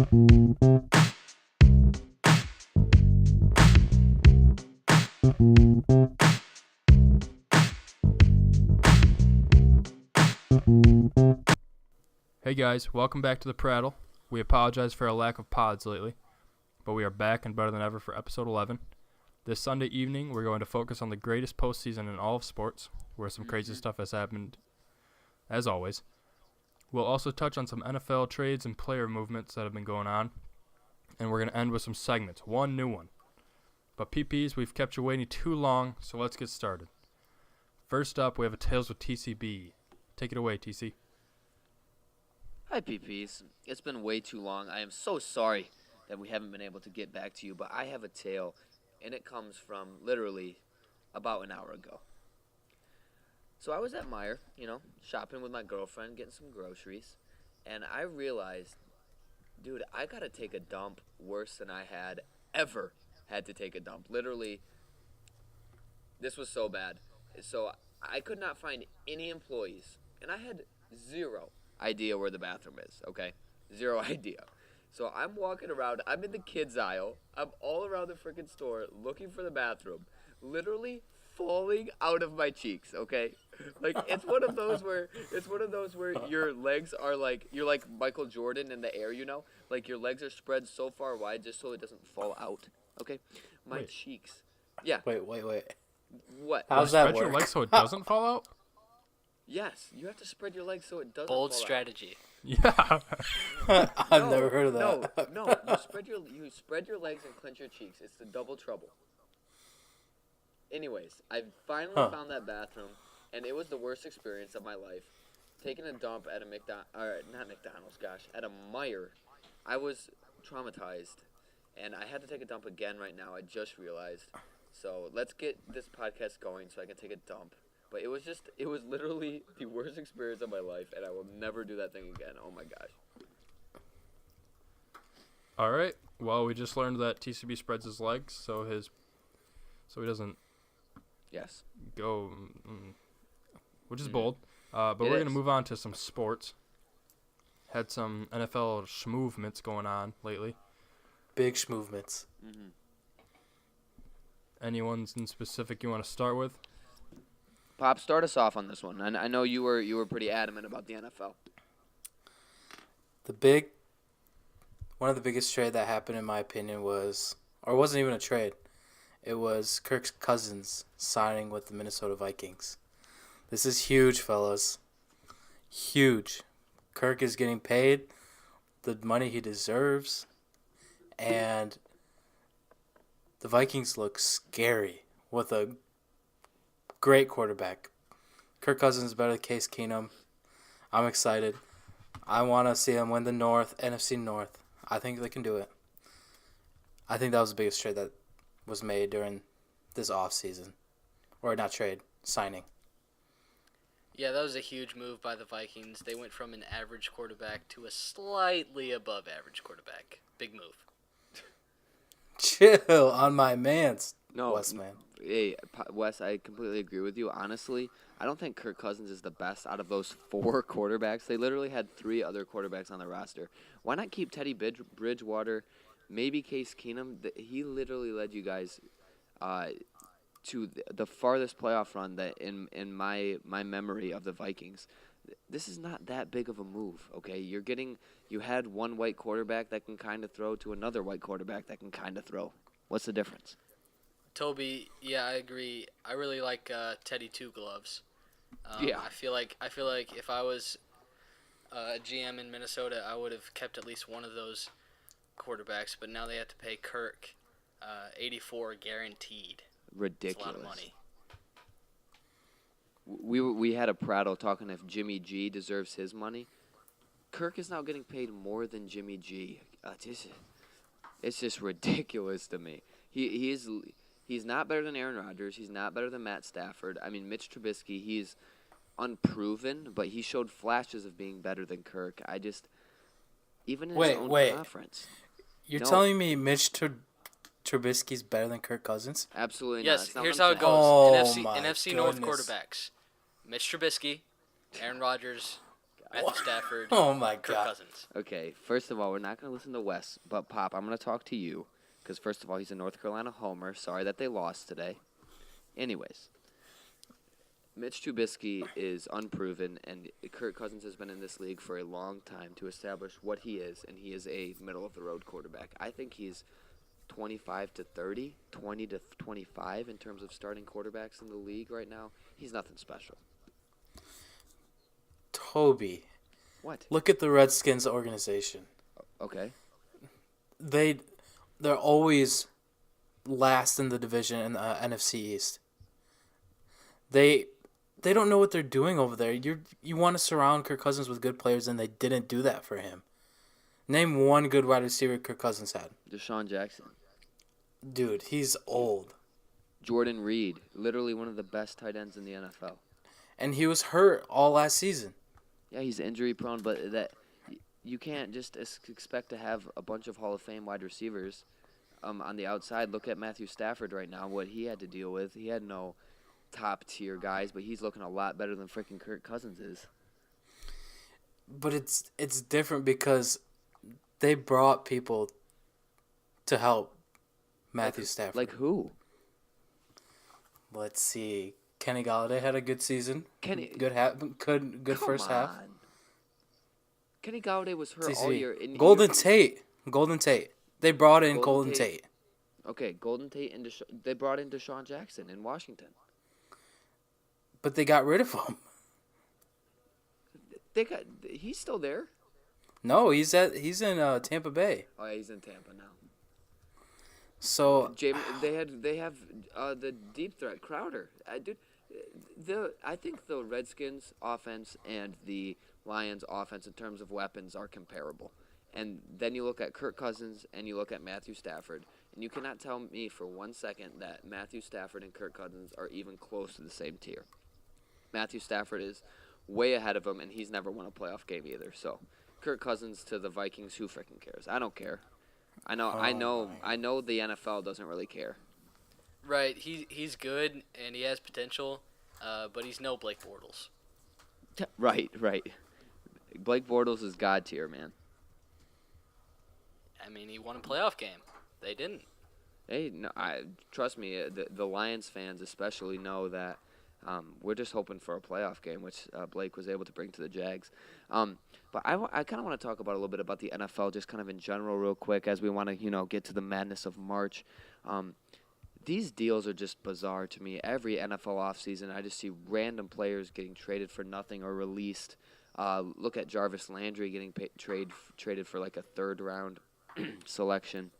Hey guys, welcome back to the Prattle. We apologize for our lack of pods lately, but we are back and better than ever for episode 11. This Sunday evening, we're going to focus on the greatest postseason in all of sports, where some crazy stuff has happened, as always. We'll also touch on some NFL trades and player movements that have been going on, and we're going to end with some segments, one new one. But PPs, we've kept you waiting too long, so let's get started. First up, we have a Tales with TCB. Take it away, TC. Hi, PPs. It's been way too long. I am so sorry that we haven't been able to get back to you, but I have a tale, and it comes from literally about an hour ago. So I was at Meijer, shopping with my girlfriend, getting some groceries, and I realized, dude, I gotta take a dump worse than I had ever had to take a dump. Literally, this was so bad. So I could not find any employees, and I had zero idea where the bathroom is, okay? Zero idea. So I'm walking around. I'm in the kids aisle. I'm all around the freaking store looking for the bathroom, literally falling out of my cheeks, okay? Like, it's one of those where your legs are like, you're like Michael Jordan in the air, Like, your legs are spread so far wide just so it doesn't fall out, okay? My cheeks. Yeah. Wait. What? How's that work? Spread your legs so it doesn't fall out? Yes, you have to spread your legs so it doesn't Bold fall strategy. Yeah. I've never heard of that. No. You spread your legs and clench your cheeks. It's the double trouble. Anyways, I finally found that bathroom, and it was the worst experience of my life. Taking a dump at at a Meijer. I was traumatized, and I had to take a dump again right now. I just realized. So let's get this podcast going so I can take a dump. But it was literally the worst experience of my life, and I will never do that thing again. Oh my gosh. All right. Well, we just learned that TCB spreads his legs so he doesn't go, which is bold. But we're going to move on to some sports. Had some NFL schmovements going on lately. Big schmovements. Mm-hmm. Anyone in specific you want to start with? Pop, start us off on this one. I know you were pretty adamant about the NFL. One of the biggest trade that happened, in my opinion, wasn't even a trade. It was Kirk Cousins signing with the Minnesota Vikings. This is huge, fellas. Huge. Kirk is getting paid the money he deserves, and the Vikings look scary with a great quarterback. Kirk Cousins is better than Case Keenum. I'm excited. I want to see them win the NFC North. I think they can do it. I think that was the biggest trade that was made during this offseason. Or not trade, signing. Yeah, that was a huge move by the Vikings. They went from an average quarterback to a slightly above average quarterback. Big move. Chill on my man's. No, Wes, man. Hey, Wes, I completely agree with you. Honestly, I don't think Kirk Cousins is the best out of those 4 quarterbacks. They literally had 3 other quarterbacks on the roster. Why not keep Teddy Bridgewater, maybe Case Keenum? He literally led you guys to the farthest playoff run that in my memory of the Vikings. This is not that big of a move, okay? You had one white quarterback that can kind of throw to another white quarterback that can kind of throw. What's the difference? Toby, yeah, I agree. I really like Teddy Two Gloves. Yeah. I feel like if I was a GM in Minnesota, I would have kept at least one of those quarterbacks. But now they have to pay Kirk $84 guaranteed. Ridiculous. That's a lot of money. We had a Prattle talking if Jimmy G deserves his money. Kirk is now getting paid more than Jimmy G. It's just ridiculous to me. He's not better than Aaron Rodgers. He's not better than Matt Stafford. I mean, Mitch Trubisky, he's unproven, but he showed flashes of being better than Kirk. Even in his own conference. You're telling me Mitch Trubisky's better than Kirk Cousins? Absolutely yes, not. Here's how it goes. Oh, NFC North quarterbacks. Mitch Trubisky, Aaron Rodgers, Matthew Stafford, Oh my Kirk God. Cousins. Okay, first of all, we're not going to listen to Wes, but Pop, I'm going to talk to you because first of all, he's a North Carolina homer. Sorry that they lost today. Anyways, Mitch Trubisky is unproven, and Kirk Cousins has been in this league for a long time to establish what he is, and he is a middle-of-the-road quarterback. I think he's 25 to 30, 20 to 25 in terms of starting quarterbacks in the league right now. He's nothing special. Toby, What? look at the Redskins organization. Okay. They're always last in the division in the NFC East. They don't know what they're doing over there. You want to surround Kirk Cousins with good players, and they didn't do that for him. Name one good wide receiver Kirk Cousins had. Deshaun Jackson. Dude, he's old. Jordan Reed, literally one of the best tight ends in the NFL. And he was hurt all last season. Yeah, he's injury prone, but you can't just expect to have a bunch of Hall of Fame wide receivers on the outside. Look at Matthew Stafford right now, what he had to deal with. He had no top-tier guys, but he's looking a lot better than freaking Kirk Cousins is. But it's different because they brought people to help Matthew Stafford. Like who? Let's see. Kenny Galladay had a good season. Good Come first half. on. Kenny Galladay was hurt Let's all see. year. Golden Tate. They brought in Golden Tate. Okay, Golden Tate and they brought in Deshaun Jackson in Washington. But they got rid of him. He's still there. No, he's in Tampa Bay. Oh, yeah, he's in Tampa now. So They have the deep threat Crowder. I think the Redskins offense and the Lions offense in terms of weapons are comparable. And then you look at Kirk Cousins and you look at Matthew Stafford, and you cannot tell me for 1 second that Matthew Stafford and Kirk Cousins are even close to the same tier. Matthew Stafford is way ahead of him, and he's never won a playoff game either. So, Kirk Cousins to the Vikings, who freaking cares? I don't care. I know the NFL doesn't really care. Right, he's good and he has potential, but he's no Blake Bortles. Right. Blake Bortles is God tier, man. I mean, he won a playoff game. They didn't. Hey, no, trust me, the Lions fans especially know that we're just hoping for a playoff game, which Blake was able to bring to the Jags. But I kind of want to talk about a little bit about the NFL, just kind of in general, real quick, as we want to get to the madness of March. These deals are just bizarre to me. Every NFL offseason, I just see random players getting traded for nothing or released. Look at Jarvis Landry getting traded for like a third-round selection.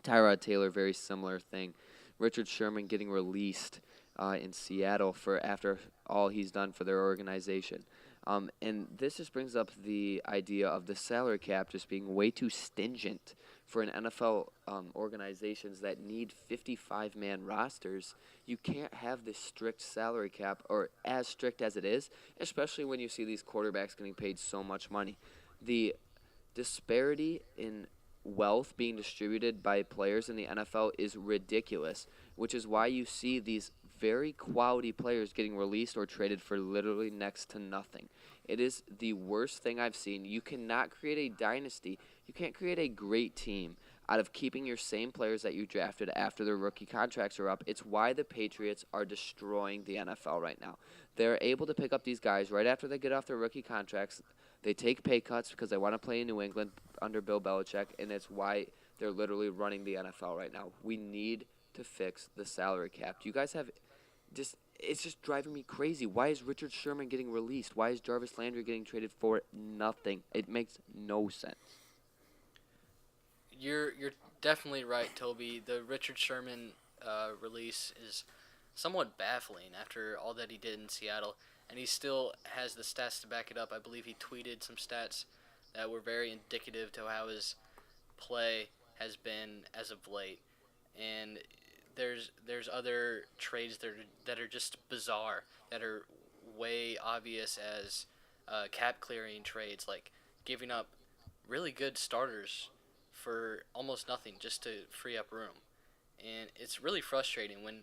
Tyrod Taylor, very similar thing. Richard Sherman getting released in Seattle after all he's done for their organization. And this just brings up the idea of the salary cap just being way too stingent for an NFL organizations that need 55-man rosters. You can't have this strict salary cap, or as strict as it is, especially when you see these quarterbacks getting paid so much money. The disparity in wealth being distributed by players in the NFL is ridiculous, which is why you see these very quality players getting released or traded for literally next to nothing. It is the worst thing I've seen. You cannot create a dynasty. You can't create a great team out of keeping your same players that you drafted after their rookie contracts are up. It's why the Patriots are destroying the NFL right now. They're able to pick up these guys right after they get off their rookie contracts. They take pay cuts because they want to play in New England under Bill Belichick, and it's why they're literally running the NFL right now. We need to fix the salary cap. Do you guys have it's just driving me crazy. Why is Richard Sherman getting released? Why is Jarvis Landry getting traded for nothing? It makes no sense. You're definitely right, Toby. The Richard Sherman release is somewhat baffling after all that he did in Seattle, and he still has the stats to back it up. I believe he tweeted some stats that were very indicative to how his play has been as of late. And there's other trades that are just bizarre, that are way obvious as cap clearing trades, like giving up really good starters for almost nothing just to free up room. And it's really frustrating when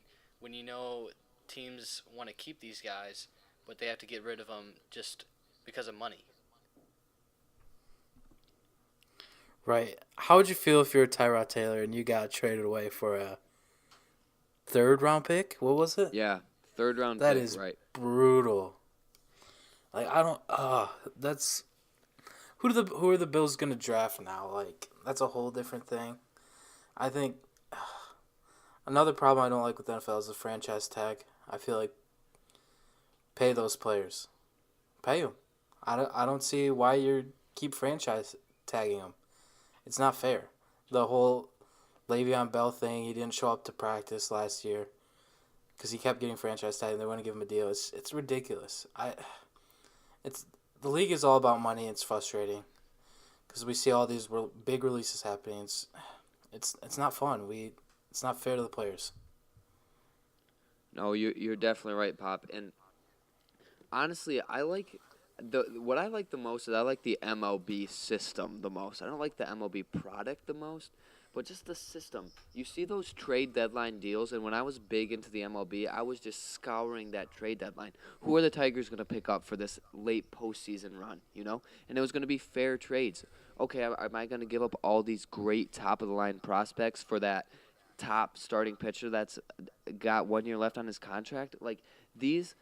teams want to keep these guys, but they have to get rid of them just because of money. Right. How would you feel if you're Tyrod Taylor and you got traded away for a third round pick? What was it? Yeah, third round That pick, is right? brutal. Like I don't. That's who are the Bills gonna draft now? Like that's a whole different thing. I think another problem I don't like with the NFL is the franchise tag. I feel like pay those players, pay them. I don't see why you keep franchise tagging them. It's not fair. The whole Le'Veon Bell thing. He didn't show up to practice last year because he kept getting franchise tagged. And they want to give him a deal. It's ridiculous. It's the league is all about money. It's frustrating because we see all these big releases happening. It's not fun. It's not fair to the players. No, you're definitely right, Pop. And honestly, what I like the most is I like the MLB system the most. I don't like the MLB product the most, but just the system. You see those trade deadline deals, and when I was big into the MLB, I was just scouring that trade deadline. Who are the Tigers going to pick up for this late postseason run, you know? And it was going to be fair trades. Okay, am I going to give up all these great top-of-the-line prospects for that top starting pitcher that's got 1 year left on his contract? Like, these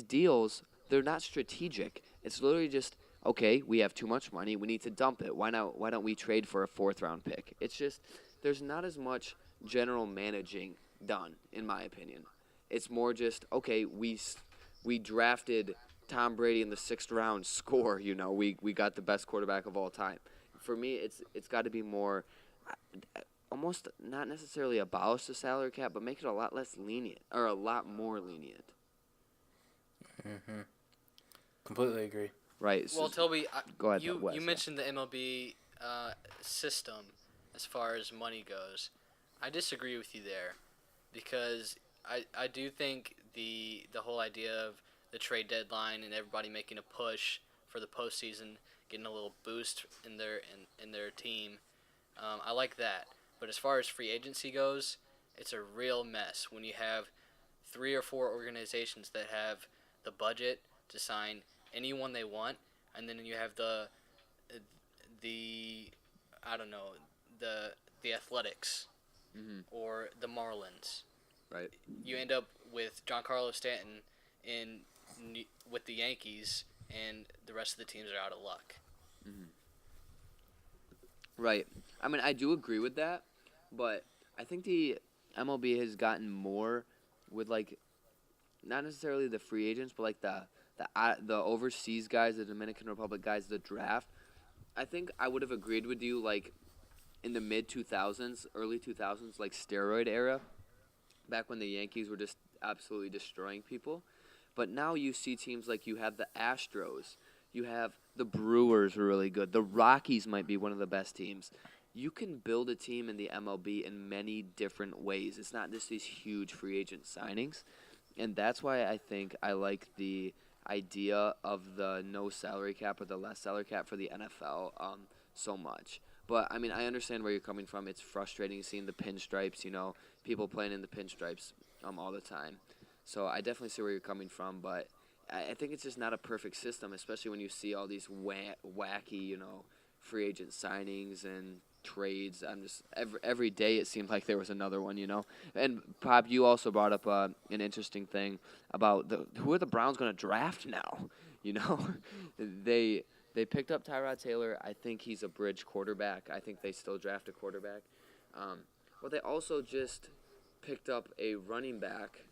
deals, they're not strategic. It's literally just, okay, we have too much money, we need to dump it. Why don't we trade for a 4th round pick? It's just there's not as much general managing done, in my opinion. It's more just, okay, we drafted Tom Brady in the 6th round, score, you know, we got the best quarterback of all time. For me, it's got to be more almost not necessarily abolish the salary cap, but make it a lot less lenient or a lot more lenient. Mm-hmm. Completely agree. Right. Well, Toby, go ahead. you Wes, mentioned the MLB system as far as money goes. I disagree with you there because I do think the whole idea of the trade deadline and everybody making a push for the postseason, getting a little boost in their team, I like that. But as far as free agency goes, it's a real mess when you have 3 or 4 organizations that have the budget to sign anyone they want, and then you have the I don't know, the Athletics or the Marlins. Right. You end up with Giancarlo Stanton with the Yankees, and the rest of the teams are out of luck. Mm-hmm. Right. I mean, I do agree with that, but I think the MLB has gotten more with, like, not necessarily the free agents, but like the overseas guys, the Dominican Republic guys, the draft. I think I would have agreed with you, like, in the mid 2000s, early 2000s, like steroid era, back when the Yankees were just absolutely destroying people. But now you see teams like you have the Astros, you have the Brewers are really good. The Rockies might be one of the best teams. You can build a team in the MLB in many different ways. It's not just these huge free agent signings. And that's why I think I like the idea of the no salary cap or the less salary cap for the NFL so much. But, I mean, I understand where you're coming from. It's frustrating seeing the pinstripes, you know, people playing in the pinstripes all the time. So I definitely see where you're coming from, but I think it's just not a perfect system, especially when you see all these wacky, you know, free agent signings and trades. I'm just every day it seemed like there was another one, you know. And Pop, you also brought up an interesting thing about who are the Browns going to draft now? You know, they picked up Tyrod Taylor. I think he's a bridge quarterback. I think they still draft a quarterback. But they also just picked up a running back.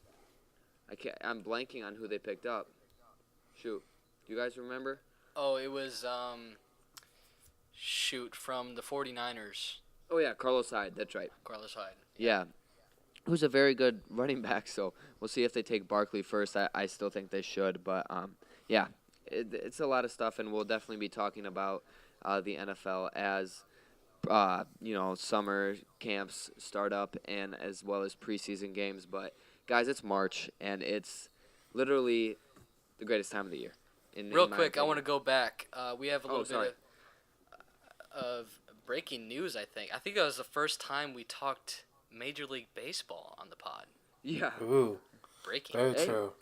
I'm blanking on who they picked up. Shoot, do you guys remember? Oh, it was from the 49ers. Oh yeah, Carlos Hyde. That's right. Carlos Hyde. Yeah. Who's a very good running back, so we'll see if they take Barkley first. I still think they should, but yeah, it's a lot of stuff, and we'll definitely be talking about the NFL as you know, summer camps start up and as well as preseason games. But guys, it's March, and it's literally the greatest time of the year. Real quick, I want to go back. We have a little sorry. bit of breaking news, I think. I think that was the first time we talked Major League Baseball on the pod. Yeah. Ooh, Breaking. very true.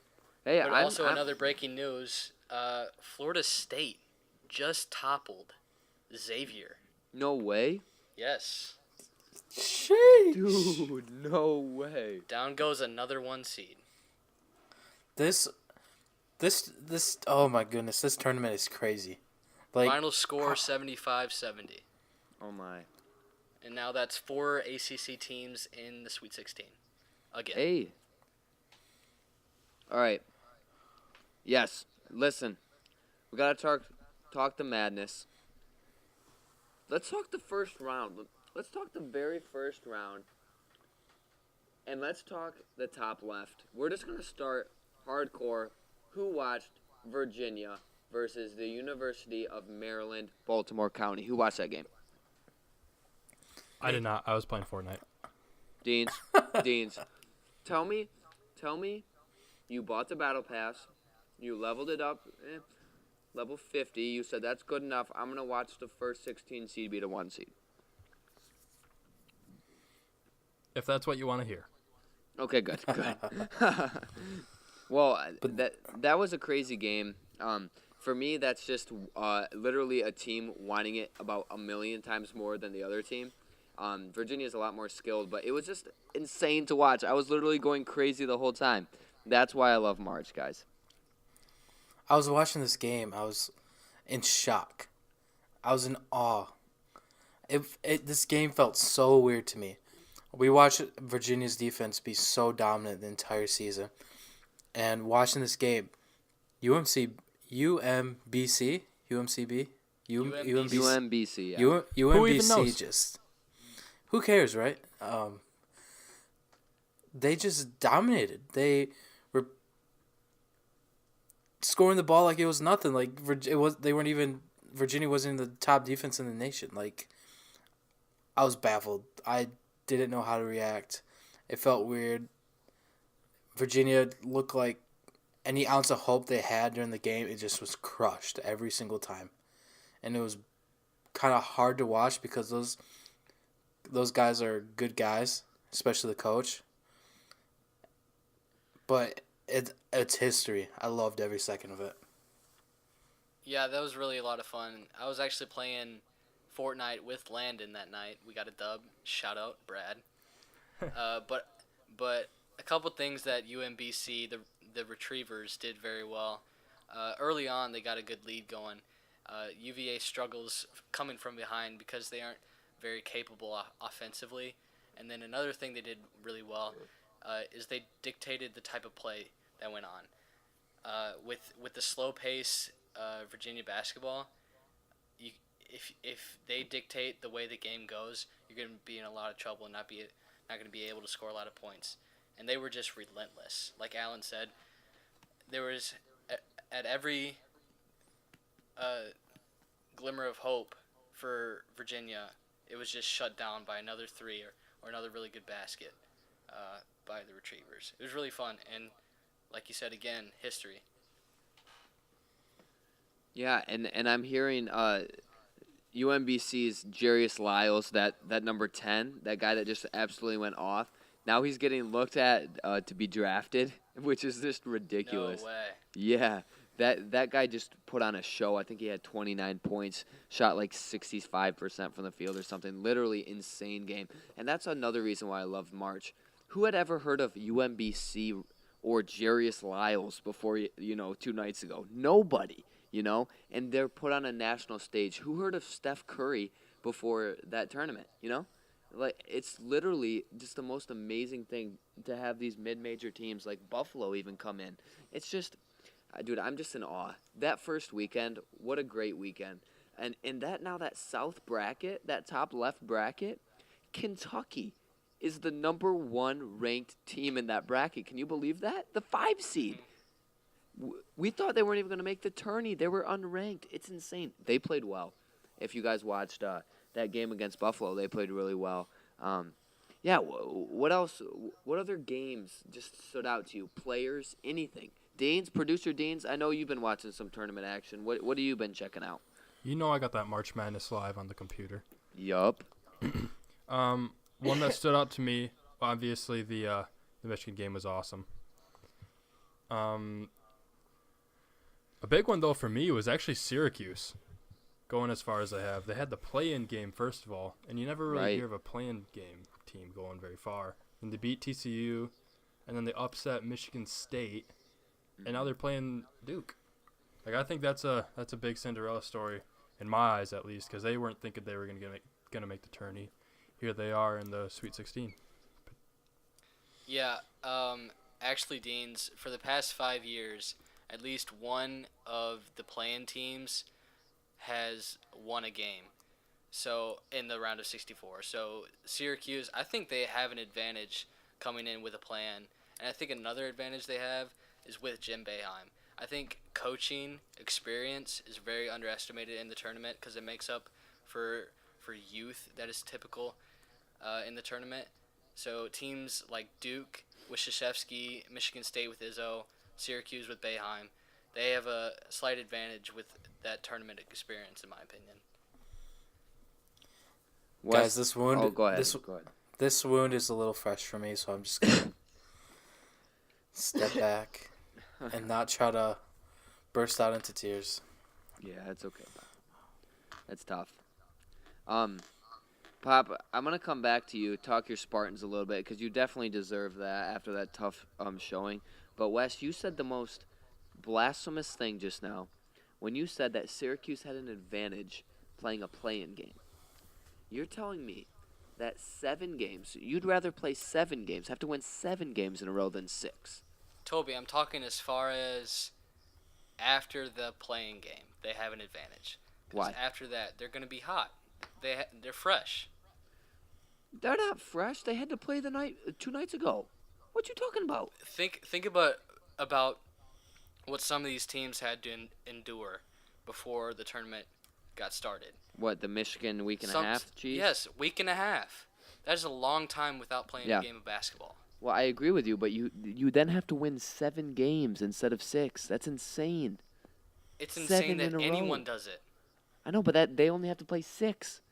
Hey, But also another breaking news, Florida State just toppled Xavier No way. Yes. Sheesh. Dude, no way. Down goes another 1 seed. This. Oh my goodness! This tournament is crazy. Like, Final score 75-70. Oh my. And now that's 4 ACC teams in the Sweet 16. Again. Hey. All right. Yes. Listen. We gotta talk the madness. Let's talk the first round. Let's talk the very first round. And let's talk the top left. We're just gonna start hardcore. Who watched Virginia versus the University of Maryland, Baltimore County? Who watched that game? I did not. I was playing Fortnite. Deans. Tell me, you bought the battle pass, you leveled it up, level 50. You said that's good enough. I'm gonna watch the first 16 seed beat a 1 seed. If that's what you want to hear. Okay, good. Well, that was a crazy game. For me, that's just literally a team wanting it about a million times more than the other team. Virginia's a lot more skilled, but it was just insane to watch. I was literally going crazy the whole time. That's why I love March, guys. I was watching this game. I was in shock. I was in awe. This game felt so weird to me. We watched Virginia's defense be so dominant the entire season. And watching this game, UMBC, UMBC, UMBC, yeah. Who even UMBC knows? just, who cares, right? They just dominated. They were scoring the ball like it was nothing. Like Virginia wasn't in the top defense in the nation. Like, I was baffled. I didn't know how to react. It felt weird. Virginia looked like any ounce of hope they had during the game, it just was crushed every single time. And it was kind of hard to watch because those guys are good guys, especially the coach. But it's history. I loved every second of it. Yeah, that was really a lot of fun. I was actually playing Fortnite with Landon that night. We got a dub. Shout out, Brad. But a couple things that UMBC, the Retrievers, did very well. Early on, they got a good lead going. UVA struggles coming from behind because they aren't very capable offensively. And then another thing they did really well is they dictated the type of play that went on. With the slow pace Virginia basketball, if they dictate the way the game goes, you're going to be in a lot of trouble and not going to be able to score a lot of points. And they were just relentless. Like Alan said, there was at every glimmer of hope for Virginia, it was just shut down by another three or another really good basket by the Retrievers. It was really fun, and like you said again, history. Yeah, and I'm hearing UMBC's Jarius Lyles, that number 10, that guy that just absolutely went off. Now he's getting looked at to be drafted, which is just ridiculous. No way. Yeah, that guy just put on a show. I think he had 29 points, shot like 65% from the field or something. Literally insane game. And that's another reason why I love March. Who had ever heard of UMBC or Jarius Lyles before, 2 nights ago? Nobody, And they're put on a national stage. Who heard of Steph Curry before that tournament, Like, it's literally just the most amazing thing to have these mid-major teams like Buffalo even come in. It's just, dude, I'm just in awe. That first weekend, what a great weekend. And that South bracket, that top left bracket, Kentucky is the number 1 ranked team in that bracket. Can you believe that? The 5 seed. We thought they weren't even going to make the tourney. They were unranked. It's insane. They played well. If you guys watched that game against Buffalo, they played really well. What else? What other games just stood out to you? Players, anything? Producer Deans, I know you've been watching some tournament action. What have you been checking out? I got that March Madness live on the computer. Yup. One that stood out to me, obviously the Michigan game was awesome. A big one though for me was actually Syracuse. going as far as they have. They had the play-in game, first of all, and you never really Right. hear of a play-in game team going very far. And they beat TCU, and then they upset Michigan State, and now they're playing Duke. Like, I think that's a big Cinderella story, in my eyes at least, because they weren't thinking they were gonna make the tourney. Here they are in the Sweet 16. Yeah, actually, Deans, for the past 5 years, at least one of the play-in teams has won a game. So, in the round of 64. So, Syracuse, I think they have an advantage coming in with a plan. And I think another advantage they have is with Jim Boeheim. I think coaching experience is very underestimated in the tournament because it makes up for youth that is typical in the tournament. So teams like Duke with Krzyzewski, Michigan State with Izzo, Syracuse with Boeheim, they have a slight advantage with that tournament experience, in my opinion. Guys, this wound. Oh, go ahead. This wound is a little fresh for me, so I'm just gonna step back and not try to burst out into tears. Yeah, that's okay. That's tough. Pop, I'm gonna come back to you, talk your Spartans a little bit, because you definitely deserve that after that tough showing. But Wes, you said the most blasphemous thing just now when you said that Syracuse had an advantage playing a play-in game. You're telling me that 7 games, you'd rather play 7 games, have to win 7 games in a row than 6. Toby, I'm talking as far as after the playing game, they have an advantage. 'Cause Why? after that, they're going to be hot. They're fresh. They're not fresh. They had to play 2 nights ago. What you talking about? Think about what some of these teams had to endure before the tournament got started. What, the Michigan week and a half? Geez. Yes, week and a half. That is a long time without playing Yeah. a game of basketball. Well, I agree with you, but you then have to win 7 games instead of 6. That's insane. It's 7 insane that in a row. anyone does it. I know, but they only have to play 6.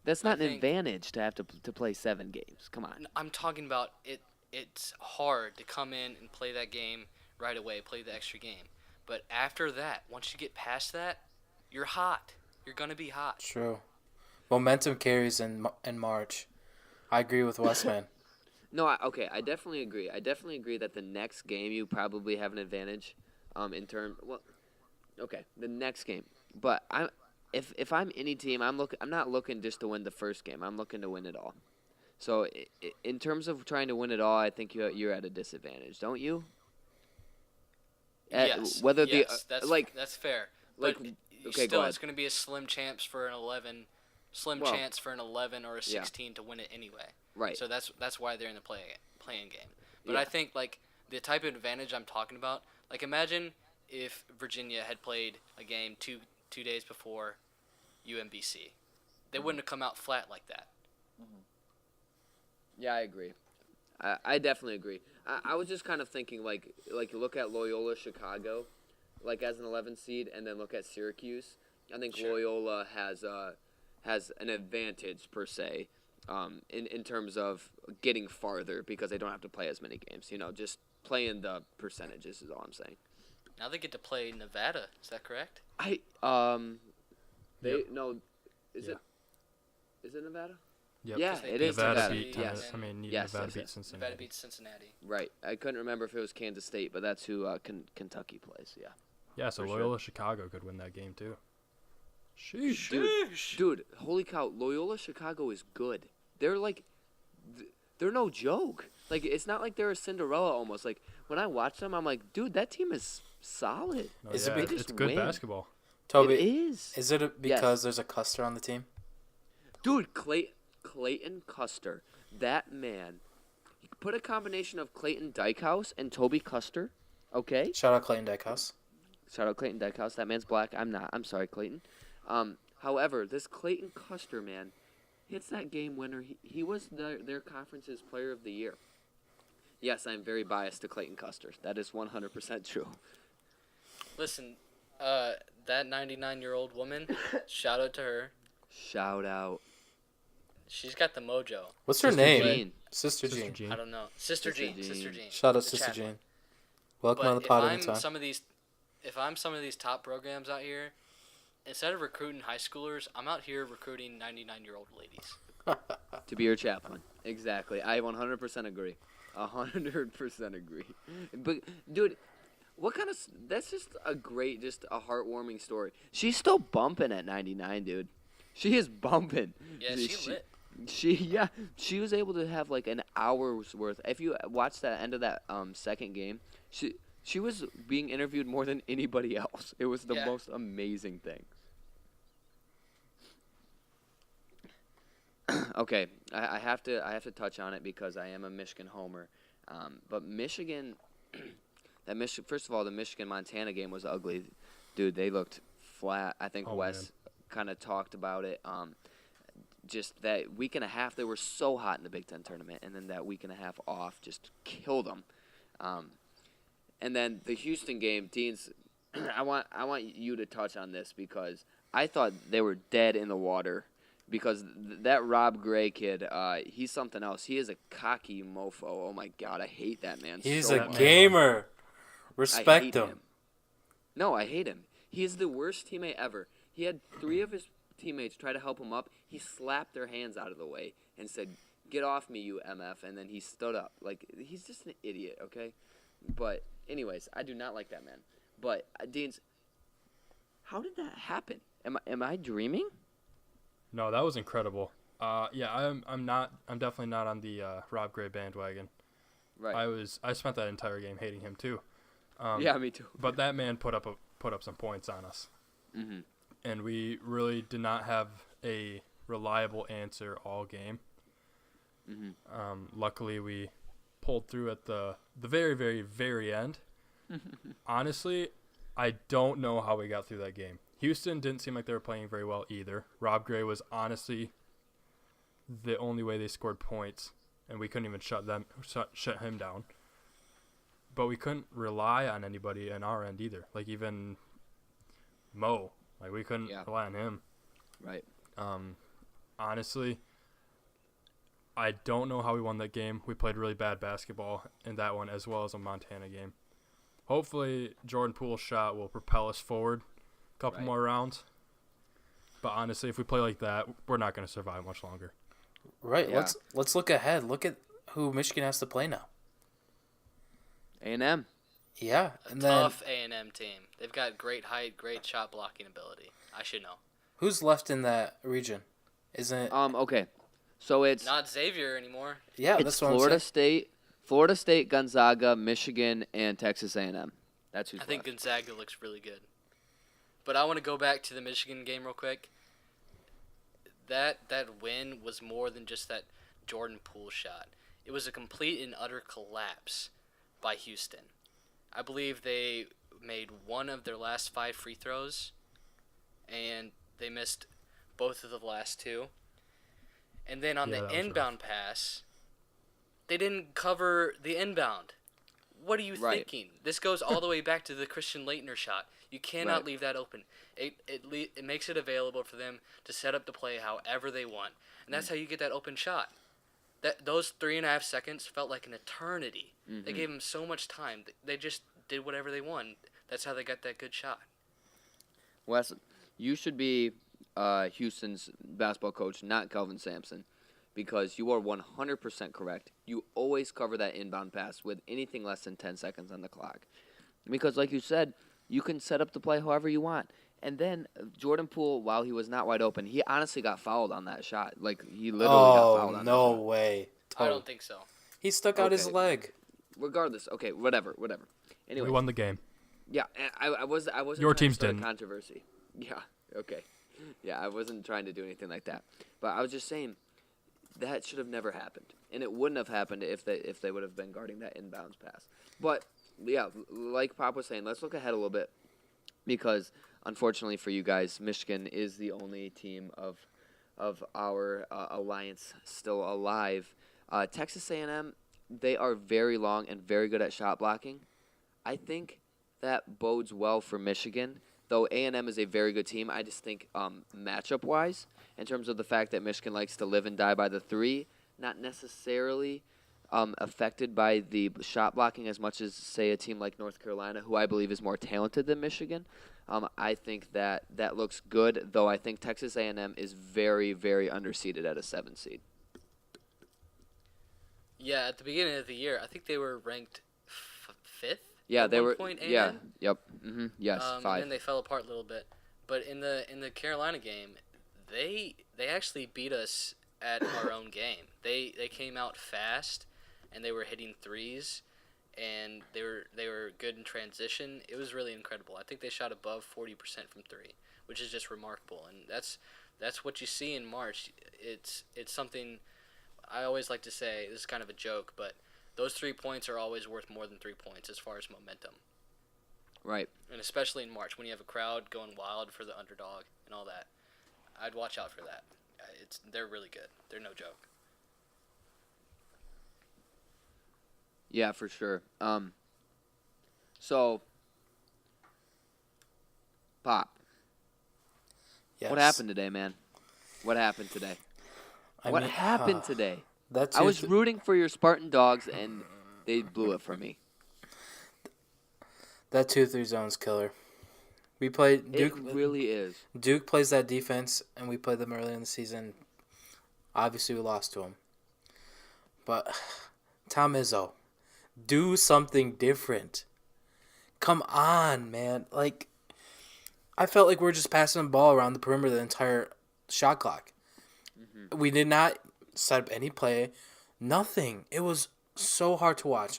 That's I not an think- advantage to have to play 7 games. Come on. I'm talking about it. It's hard to come in and play that game right away, play the extra game. But after that, once you get past that, you're hot. You're gonna be hot. True. Momentum carries in March. I agree with Westman. No, I definitely agree. I definitely agree that the next game you probably have an advantage in term. Well, okay, the next game. But if I'm any team, I'm not looking just to win the first game. I'm looking to win it all. So in terms of trying to win it all, I think you're at a disadvantage, don't you? Yes. Whether yes, the that's fair. like- But okay, go still, ahead. it's gonna be a slim chance for an 11 Well, chance for an 11 or a 16 to win it anyway. right. So that's why they're in the playing game. But Yeah. I think like the type of advantage I'm talking about, like imagine if Virginia had played a game two days before UMBC, they wouldn't have come out flat like that. Yeah, I agree. I definitely agree. I was just kind of thinking like look at Loyola Chicago, like as an 11 seed, and then look at Syracuse. I think Sure. Loyola has an advantage per se, in terms of getting farther because they don't have to play as many games. You know, just playing the percentages is all I'm saying. Now they get to play Nevada. Is that correct? They no, is Yeah. it Nevada? Yep. Yeah, 'Cause they it beat is Nevada Nevada. beat Yes. Nevada. I mean, Yes, Nevada yes, beat yes. Cincinnati. Nevada beats Cincinnati. Right. I couldn't remember if it was Kansas State, but that's who Kentucky plays. Yeah. Yeah, so for sure. Loyola Chicago could win that game too. Sheesh. Dude, holy cow! Loyola Chicago is good. They're like, they're no joke. Like it's not like they're a Cinderella almost. Like when I watch them, I'm like, dude, that team is solid. No, Is it yeah, be- it's good win. basketball. Toby, It is. is it because there's a Custer on the team? Dude, Clayton Custer, that man. You could put a combination of Clayton Dykehouse and Toby Custer. Okay. Shout out Clayton Dykehouse. Shout out Clayton Dykehouse. That man's black. I'm not. I'm sorry, Clayton. However, this Clayton Custer man hits that game winner. He was their conference's player of the year. Yes, I'm very biased to Clayton Custer. That is 100% true. Listen, that 99-year-old woman, shout out to her. Shout out. She's got the mojo. What's her Sister name? Jean. Sister Sister Jean. Jean. I don't know. Sister Sister Jean. Jean. Sister Jean. Shout out the Sister chaplain. Jean. Welcome But on the if pod I'm anytime. some of these, if I'm some of these top programs out here, instead of recruiting high schoolers, I'm out here recruiting 99-year-old ladies. To be your chaplain. Exactly. I 100% agree. 100% agree. But, dude, that's just a great, just a heartwarming story. She's still bumping at 99, dude. She is bumping. Yeah, she lit. She was able to have like an hour's worth. If you watch that end of that second game, she was being interviewed more than anybody else. It was the most amazing thing. Okay, I have to touch on it because I am a Michigan homer. But Michigan, first of all, the Michigan-Montana game was ugly. Dude, they looked flat. I think Wes kind of talked about it. Just that week and a half, they were so hot in the Big Ten tournament, and then that week and a half off just killed them. And then the Houston game, Deans, I want you to touch on this because I thought they were dead in the water because that Rob Gray kid, he's something else. He is a cocky mofo. Oh, my God, I hate that man He's so a much. gamer. Respect him. him. No, I hate him. He's the worst teammate ever. He had 3 of his teammates try to help him up. He slapped their hands out of the way and said, "Get off me, you MF," and then he stood up. Like, he's just an idiot, okay? But anyways, I do not like that man. But Deans, how did that happen? Am I dreaming? No, that was incredible. Yeah, I'm definitely not on the Rob Gray bandwagon. Right. I spent that entire game hating him too. Yeah, me too. But that man put up some points on us. Mm-hmm. And we really did not have a reliable answer all game. Mm-hmm. Luckily, we pulled through at the very, very, very end. Honestly, I don't know how we got through that game. Houston didn't seem like they were playing very well either. Rob Gray was honestly the only way they scored points, and we couldn't even shut him down. But we couldn't rely on anybody on our end either. Like even Mo. Like, we couldn't rely on him. Right. Honestly, I don't know how we won that game. We played really bad basketball in that one as well as a Montana game. Hopefully, Jordan Poole's shot will propel us forward a couple more rounds. But honestly, if we play like that, we're not going to survive much longer. Right. Yeah. Let's look ahead. Look at who Michigan has to play now. A&M. Yeah, and Tough A&M team. They've got great height, great shot blocking ability. I should know. who's left in that region? Isn't it? Okay. So it's Not Xavier anymore. Yeah, it's that's what I'm saying. Florida State, Gonzaga, Michigan, and Texas A&M. That's who's I think left. Gonzaga looks really good. But I want to go back to the Michigan game real quick. That win was more than just that Jordan Poole shot. It was a complete and utter collapse by Houston. I believe they made one of their last 5 free throws, and they missed both of the last 2. And then on Yeah, the that was inbound pass, they didn't cover the inbound. What are you Right. thinking? This goes all the way back to the Christian Leitner shot. You cannot Right. leave that open. It makes it available for them to set up the play however they want, and that's how you get that open shot. Those 3.5 seconds felt like an eternity. They gave them so much time. They just did whatever they want. That's how they got that good shot. Wes, you should be Houston's basketball coach, not Kelvin Sampson, because you are 100% correct. You always cover that inbound pass with anything less than 10 seconds on the clock. Because like you said, you can set up the play however you want. And then Jordan Poole, while he was not wide open, he honestly got fouled on that shot. Like, he literally got fouled on no that shot. way. I don't think so. He stuck out his Okay. leg. Regardless, okay, whatever. Anyway, We won the game. yeah, I wasn't Your trying to teams start a didn't. controversy. Yeah, okay. Yeah, I wasn't trying to do anything like that. But I was just saying that should have never happened. And it wouldn't have happened if they would have been guarding that inbounds pass. But yeah, like Pop was saying, let's look ahead a little bit because unfortunately for you guys, Michigan is the only team of our alliance still alive. Texas A&M, they are very long and very good at shot blocking. I think that bodes well for Michigan. Though A&M is a very good team, I just think matchup-wise, in terms of the fact that Michigan likes to live and die by the 3, not necessarily affected by the shot blocking as much as, say, a team like North Carolina, who I believe is more talented than Michigan. I think that looks good, though I think Texas A&M is very, very underseeded at a 7 seed. Yeah, at the beginning of the year, I think they were ranked fifth. Yeah, at they one were. point. Yeah, A&M. yep. Yes, And 5. then they fell apart a little bit. But in the Carolina game, they actually beat us at our own game. They came out fast, and they were hitting threes, and they were good in transition. It was really incredible. I think they shot above 40% from three, which is just remarkable. And that's what you see in March. It's something I always like to say. This is kind of a joke, but those 3 points are always worth more than 3 points as far as momentum. Right. And especially in March when you have a crowd going wild for the underdog and all that. I'd watch out for that. They're really good. They're no joke. Yeah, for sure. So, Pop, Yes. what happened today, man? What happened today? What happened today? That's I was rooting for your Spartan Dogs, and they blew it for me. that 2-3 zone's killer. We played Duke. It really is. Duke plays that defense, and we played them early in the season. Obviously, we lost to them. But Tom Izzo, do something different. Come on, man. Like, I felt like we were just passing the ball around the perimeter the entire shot clock. Mm-hmm. We did not set up any play. Nothing. It was so hard to watch.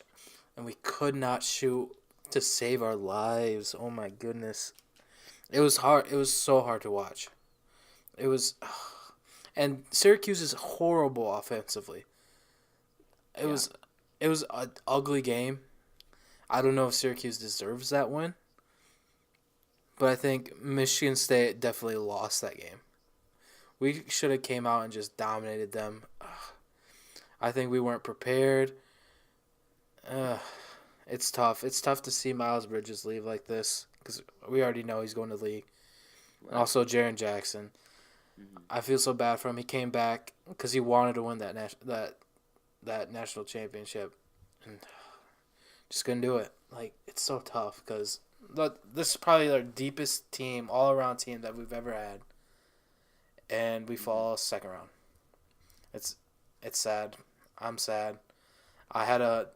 And we could not shoot to save our lives. Oh, my goodness. It was hard. It was so hard to watch. It was... And Syracuse is horrible offensively. It was an ugly game. I don't know if Syracuse deserves that win. But I think Michigan State definitely lost that game. We should have came out and just dominated them. I think we weren't prepared. It's tough. It's tough to see Miles Bridges leave like this because we already know he's going to the league. Right. Also, Jaren Jackson. Mm-hmm. I feel so bad for him. He came back because he wanted to win that national championship, and just couldn't do it. Like, it's so tough because this is probably our deepest team, all-around team that we've ever had, and we fall second round. It's sad. I'm sad. I had to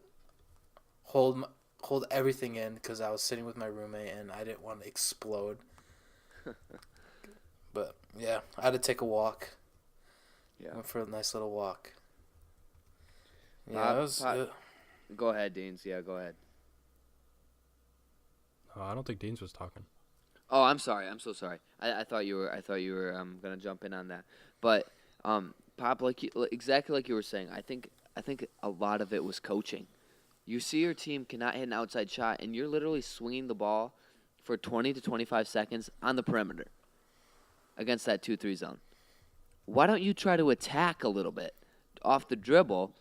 hold everything in because I was sitting with my roommate and I didn't want to explode. But yeah, I had to take a walk. Yeah, went for a nice little walk. Yeah, Go ahead, Deans. Yeah, go ahead. I don't think Deans was talking. Oh, I'm sorry. I'm so sorry. I thought you were gonna jump in on that. But Pop, exactly like you were saying, I think a lot of it was coaching. You see your team cannot hit an outside shot, and you're literally swinging the ball for 20 to 25 seconds on the perimeter against that 2-3 zone. Why don't you try to attack a little bit off the dribble?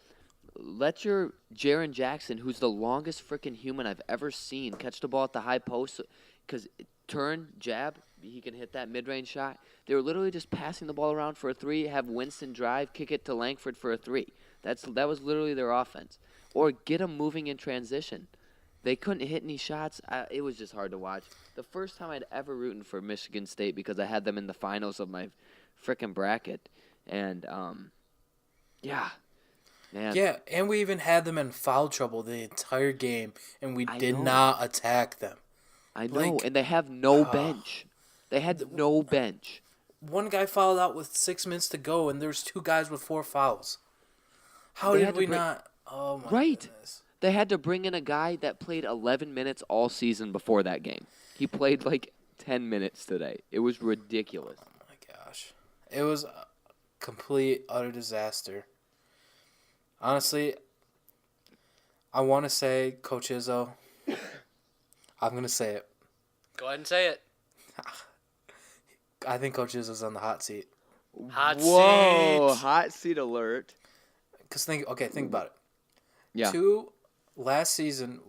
Let your Jaren Jackson, who's the longest freaking human I've ever seen, catch the ball at the high post, because turn, jab, he can hit that mid-range shot. They were literally just passing the ball around for a three, have Winston drive, kick it to Langford for a three. That was literally their offense. Or get them moving in transition. They couldn't hit any shots. It was just hard to watch. The first time I'd ever rooted for Michigan State because I had them in the finals of my frickin' bracket. And, yeah. Man. Yeah, and we even had them in foul trouble the entire game, and we did not attack them. I know, and they have no bench. They had no bench. One guy fouled out with 6 minutes to go, and there's 2 guys with 4 fouls. How did we not? Oh, my goodness. They had to bring in a guy that played 11 minutes all season before that game. He played like 10 minutes today. It was ridiculous. Oh, my gosh. It was a complete, utter disaster. Honestly, I want to say Coach Izzo. I'm going to say it. Go ahead and say it. I think Coach Izzo's on the hot seat. Hot Whoa, seat. Hot seat alert. Because think about it. Yeah. Last season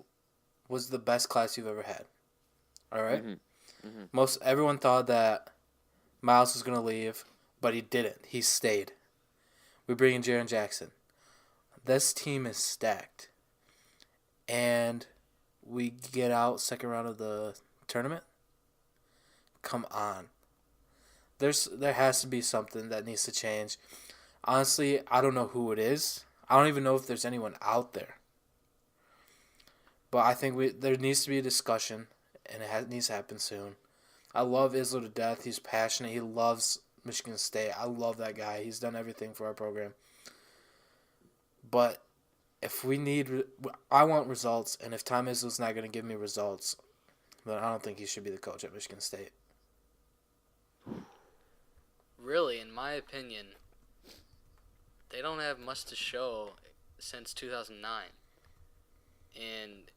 was the best class you've ever had. All right? Mm-hmm. Mm-hmm. Everyone thought that Miles was going to leave, but he didn't. He stayed. We bring in Jaren Jackson. This team is stacked. And we get out second round of the tournament. come on. There has to be something that needs to change. Honestly, I don't know who it is. I don't even know if there's anyone out there. But I think there needs to be a discussion, and needs to happen soon. I love Izzo to death. He's passionate. He loves Michigan State. I love that guy. He's done everything for our program. But if I want results, and if Tom Izzo's not going to give me results, then I don't think he should be the coach at Michigan State. Really, in my opinion, they don't have much to show since 2009. And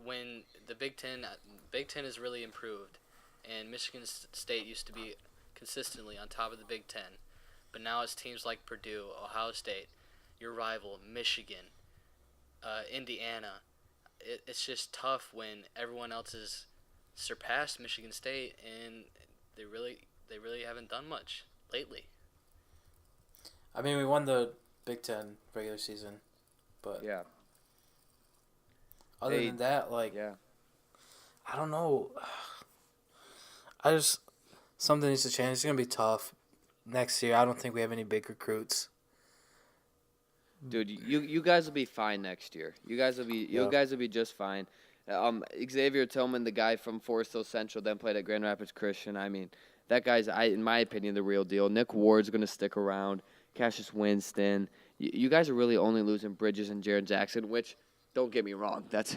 when the Big Ten has really improved, and Michigan State used to be consistently on top of the Big Ten, but now it's teams like Purdue, Ohio State, your rival, Michigan, Indiana. It's just tough when everyone else has surpassed Michigan State, and they really haven't done much lately. I mean, we won the Big Ten regular season, but Yeah. other than that, Yeah. I don't know. Something needs to change. It's gonna be tough next year. I don't think we have any big recruits. Dude, you guys will be fine next year. You guys will be just fine. Xavier Tillman, the guy from Forest Hill Central, then played at Grand Rapids Christian. I mean, that guy's, in my opinion, the real deal. Nick Ward's going to stick around. Cassius Winston. You guys are really only losing Bridges and Jaron Jackson, which, don't get me wrong, that's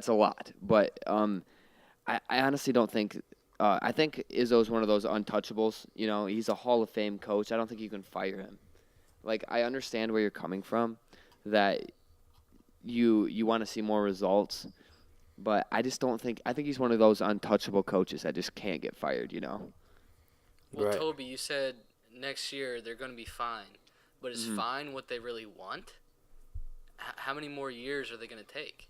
a lot. But I honestly don't think. I think Izzo's one of those untouchables. You know, he's a Hall of Fame coach. I don't think you can fire him. Like, I understand where you're coming from, that you want to see more results, but I just don't think – I think he's one of those untouchable coaches that just can't get fired, you know? Well, Right. Toby, you said next year they're going to be fine, but is fine what they really want? How many more years are they going to take?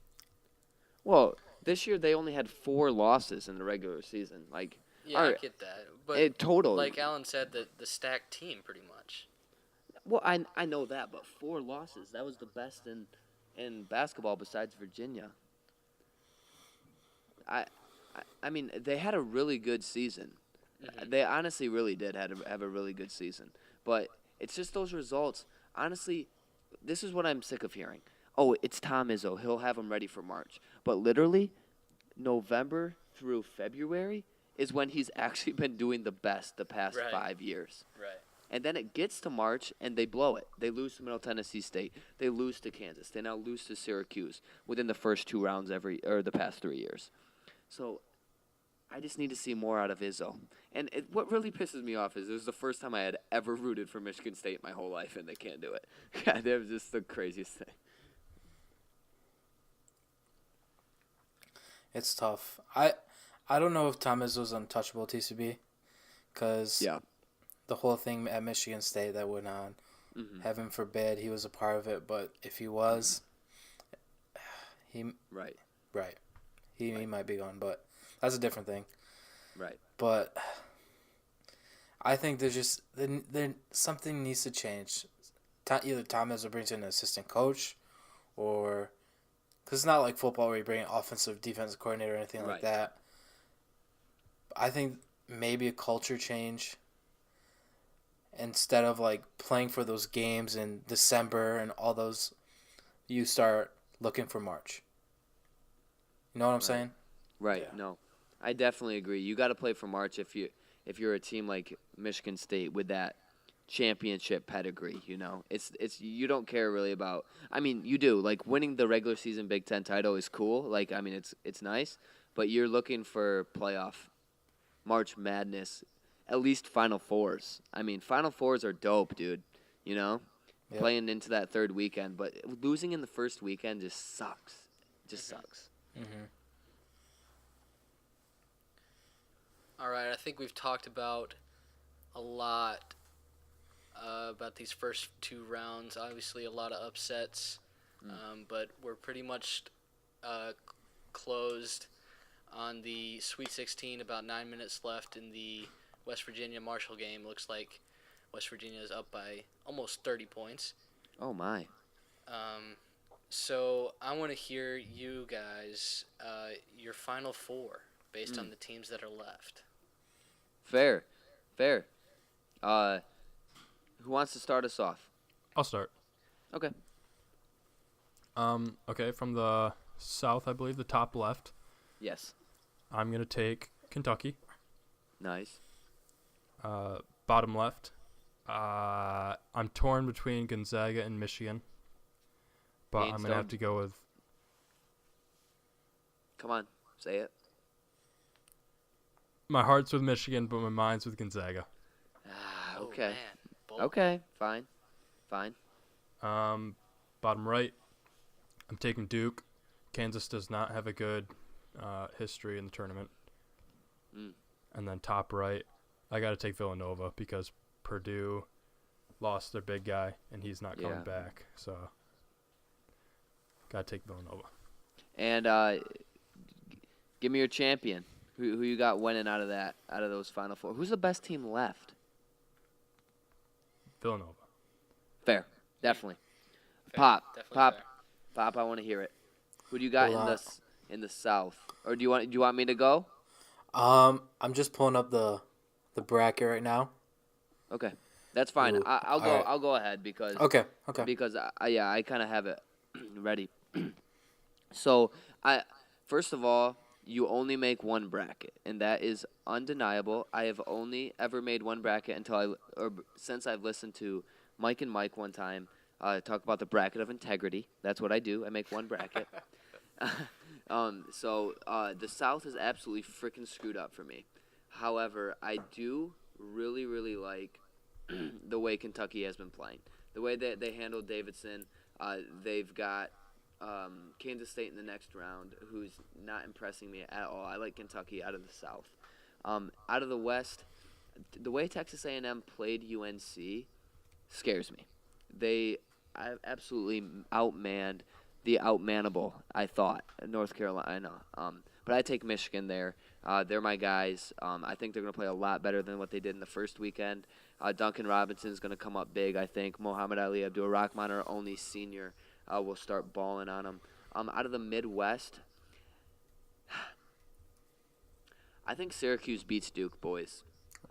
Well, this year they only had 4 losses in the regular season. Like, Yeah, I get that. But total. like Alan said, the stacked team pretty much. Well, I know that, but 4 losses. That was the best in basketball besides Virginia. I mean, they had a really good season. Mm-hmm. They honestly really did have a really good season. But it's just those results. Honestly, this is what I'm sick of hearing. Oh, it's Tom Izzo. He'll have them ready for March. But literally, November through February is when he's actually been doing the best the past Right. 5 years. Right. And then it gets to March, and they blow it. They lose to Middle Tennessee State. They lose to Kansas. They now lose to Syracuse within the first 2 rounds the past 3 years. So I just need to see more out of Izzo. And what really pisses me off is it was the first time I had ever rooted for Michigan State my whole life, and they can't do it. God, that was just the craziest thing. It's tough. I don't know if Tom Izzo's untouchable at TCB, because the whole thing at Michigan State that went on, heaven forbid he was a part of it, but if he was, he might be gone, but that's a different thing. Right. But I think there's just something needs to change. Either Tom Izzo brings in an assistant coach, or because it's not like football where you bring an offensive, defensive coordinator or anything like that. I think maybe a culture change. Instead of like playing for those games in December and all those, you start looking for March. You know what I'm saying? Right. Yeah. No, I definitely agree. You got to play for March if you're a team like Michigan State with that championship pedigree. You know, it's you don't care really about. I mean, you do. Like, winning the regular season Big Ten title is cool. Like, I mean, it's nice, but you're looking for playoff, March Madness, at least Final Fours. I mean, Final Fours are dope, dude. You know, playing into that third weekend, but losing in the first weekend just sucks. Just sucks. Mm-hmm. All right, I think we've talked about a lot about these first 2 rounds. Obviously, a lot of upsets, but we're pretty much closed on the Sweet 16. About 9 minutes left in the West Virginia Marshall game. Looks like West Virginia is up by almost 30 points. Oh my. So I want to hear you guys, your final 4 based on the teams that are left. Fair. Fair. Who wants to start us off? I'll start. Okay. Okay, from the South, I believe, the top left, Yes. I'm going to take Kentucky. Nice. Bottom left, I'm torn between Gonzaga and Michigan, but I'm going to have to go with... Come on. Say it. My heart's with Michigan, but my mind's with Gonzaga. Ah, Oh, okay. man. Bold. Okay. Fine. Fine. Bottom right, I'm taking Duke. Kansas does not have a good history in the tournament. Mm. And then top right, I got to take Villanova because Purdue lost their big guy, and he's not coming back. So, got to take Villanova. And give me your champion. Who you got winning out of those Final Four? Who's the best team left? Villanova. Fair. Definitely. Fair. Pop. Definitely Pop. fair. Pop, I want to hear it. Who do you got Hold on. in the South? Or do you want me to go? I'm just pulling up the bracket right now. Okay. That's fine. Ooh, I'll go. all right. I'll go ahead because Okay. because I kind of have it ready. So first of all, you only make one bracket, and that is undeniable. I have only ever made one bracket since I've listened to Mike and Mike one time talk about the bracket of integrity. That's what I do. I make one bracket. So the South is absolutely freaking screwed up for me. However, I do really, really like the way Kentucky has been playing. The way that they handled Davidson. They've got Kansas State in the next round, who's not impressing me at all. I like Kentucky out of the South. Out of the West, the way Texas A&M played UNC scares me. They absolutely outmanned the outmannable, I thought, North Carolina. But I take Michigan there. They're my guys. I think they're going to play a lot better than what they did in the first weekend. Duncan Robinson's going to come up big, I think. Muhammad Ali Abdul-Rahman, our only senior, will start balling on them. Out of the Midwest, I think Syracuse beats Duke, boys.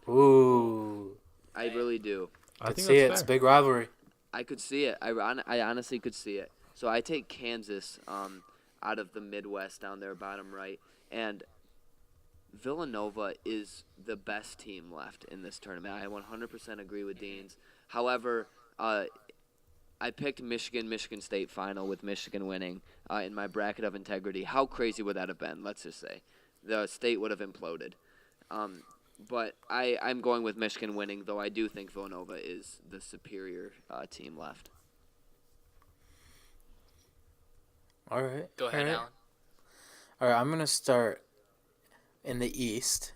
Ooh. I really do. I Could think see it. that's It's a fair. big rivalry. I could see it. I honestly could see it. So I take Kansas out of the Midwest down there, bottom right. And Villanova is the best team left in this tournament. I 100% agree with Deans. However, I picked Michigan State final with Michigan winning in my bracket of integrity. How crazy would that have been? Let's just say. The state would have imploded. But I'm going with Michigan winning, though I do think Villanova is the superior team left. All right. Go ahead, all right. Alan. All right, I'm going to start in the East.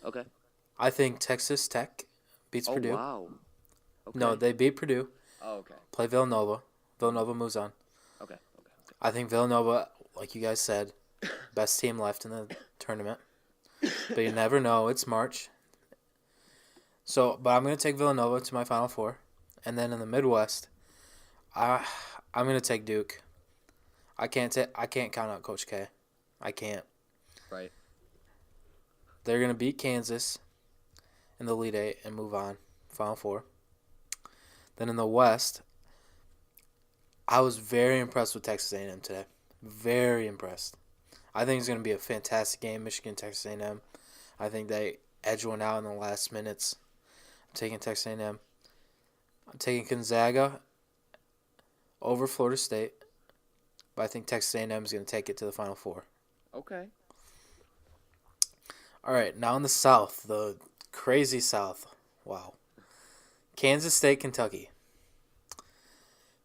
Okay. I think Texas Tech beats Oh, Purdue. wow. Okay. No, they beat Purdue. Oh, okay. Play Villanova. Villanova moves on. Okay. I think Villanova, like you guys said, best team left in the tournament. But you never know. It's March. So, but I'm going to take Villanova to my Final Four. And then in the Midwest, I'm going to take Duke. I can't count out Coach K. I can't. Right. They're going to beat Kansas in the Elite Eight and move on. Final Four. Then in the West, I was very impressed with Texas A&M today. Very impressed. I think it's going to be a fantastic game, Michigan, Texas A&M. I think they edge one out in the last minutes. I'm taking Texas A&M. I'm taking Gonzaga over Florida State. But I think Texas A&M is going to take it to the Final Four. Okay. All right, now in the South, the crazy South. Wow. Kansas State, Kentucky.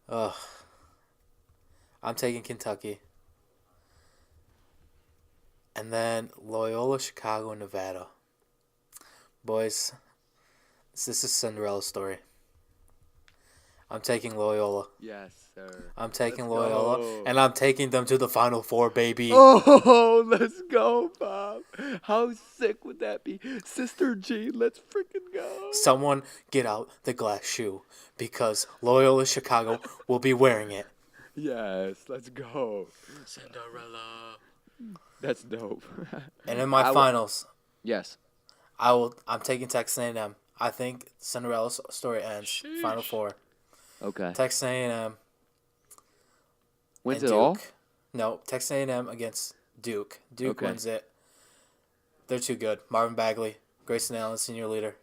Ugh. I'm taking Kentucky. And then Loyola, Chicago, Nevada. Boys, this is a Cinderella story. I'm taking Loyola. Yes, sir. I'm taking Let's Loyola, go. and I'm taking them to the Final Four, baby. Oh, let's go, Bob. How sick would that be? Sister G, let's freaking go. Someone get out the glass shoe because Loyola Chicago will be wearing it. Yes, let's go. Cinderella. That's dope. And in my finals, Yes. I'm taking Texas A&M. I think Cinderella's story ends. Final Four. Okay. Texas A&M Wins and it Duke. all? No, Texas A&M against Duke. Duke Okay. wins it. They're too good. Marvin Bagley, Grayson Allen, senior leader,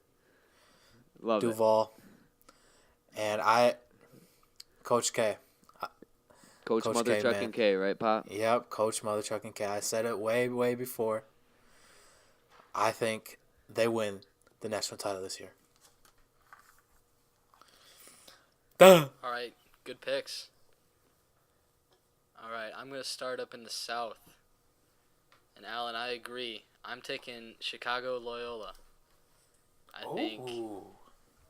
Love it. Duval, and Coach K. Coach Coach Mother K, Chuck man. and K, right, Pop? Yep, Coach Mother Trucking K. I said it way, way before. I think they win the national title this year. Duh. All right, good picks. All right, I'm going to start up in the South. And Alan, I agree. I'm taking Chicago Loyola. I think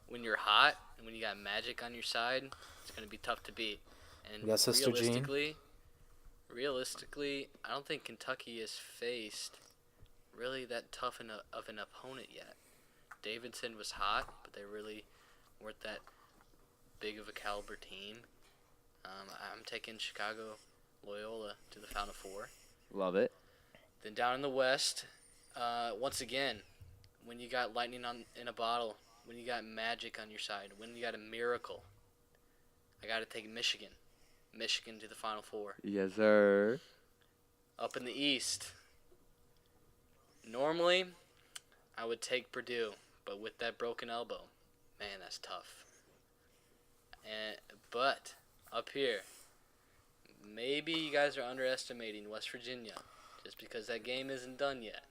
when you're hot and when you got Magic on your side, it's going to be tough to beat. And You got Sister Jean? realistically, I don't think Kentucky has faced really that tough of an opponent yet. Davidson was hot, but they really weren't that big of a caliber team. I'm taking Chicago Loyola to the Final Four. Love it. Then down in the West, once again, when you got lightning in a bottle, when you got Magic on your side, when you got a miracle, I got to take Michigan. Michigan to the Final Four. Yes, sir. Up in the East, normally I would take Purdue, but with that broken elbow, man, that's tough. But up here, maybe you guys are underestimating West Virginia, just because that game isn't done yet.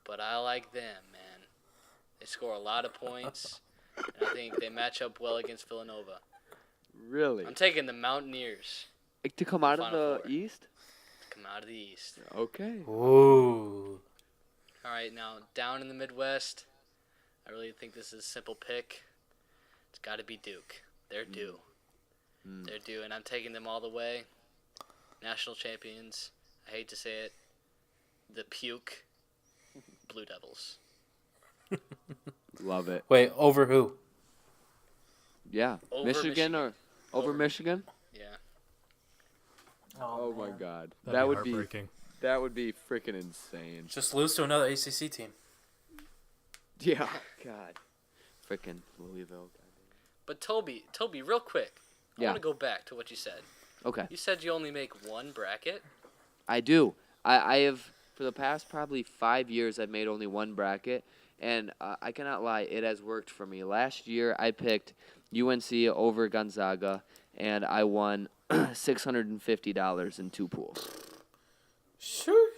But I like them, man. They score a lot of points, and I think they match up well against Villanova. Really? I'm taking the Mountaineers To come out of Final the Four. East? to come out of the East. Okay. Ooh. All right, now down in the Midwest, I really think this is a simple pick. It's got to be Duke. They're due. They're due, and I'm taking them all the way. National champions. I hate to say it. The puke Blue Devils. Love it. Wait, over who? Yeah. Over Michigan or over Over Michigan? Yeah. Oh my God. That'd be heartbreaking. That would be freaking insane. Just lose to another ACC team. Yeah. God. Freaking Louisville. But Toby, real quick. I Yeah. want to go back to what you said. Okay. You said you only make one bracket. I do. I have, for the past probably 5 years, I've made only one bracket. And I cannot lie, it has worked for me. Last year, I picked UNC over Gonzaga, and I won $650 in 2 pools. Sure.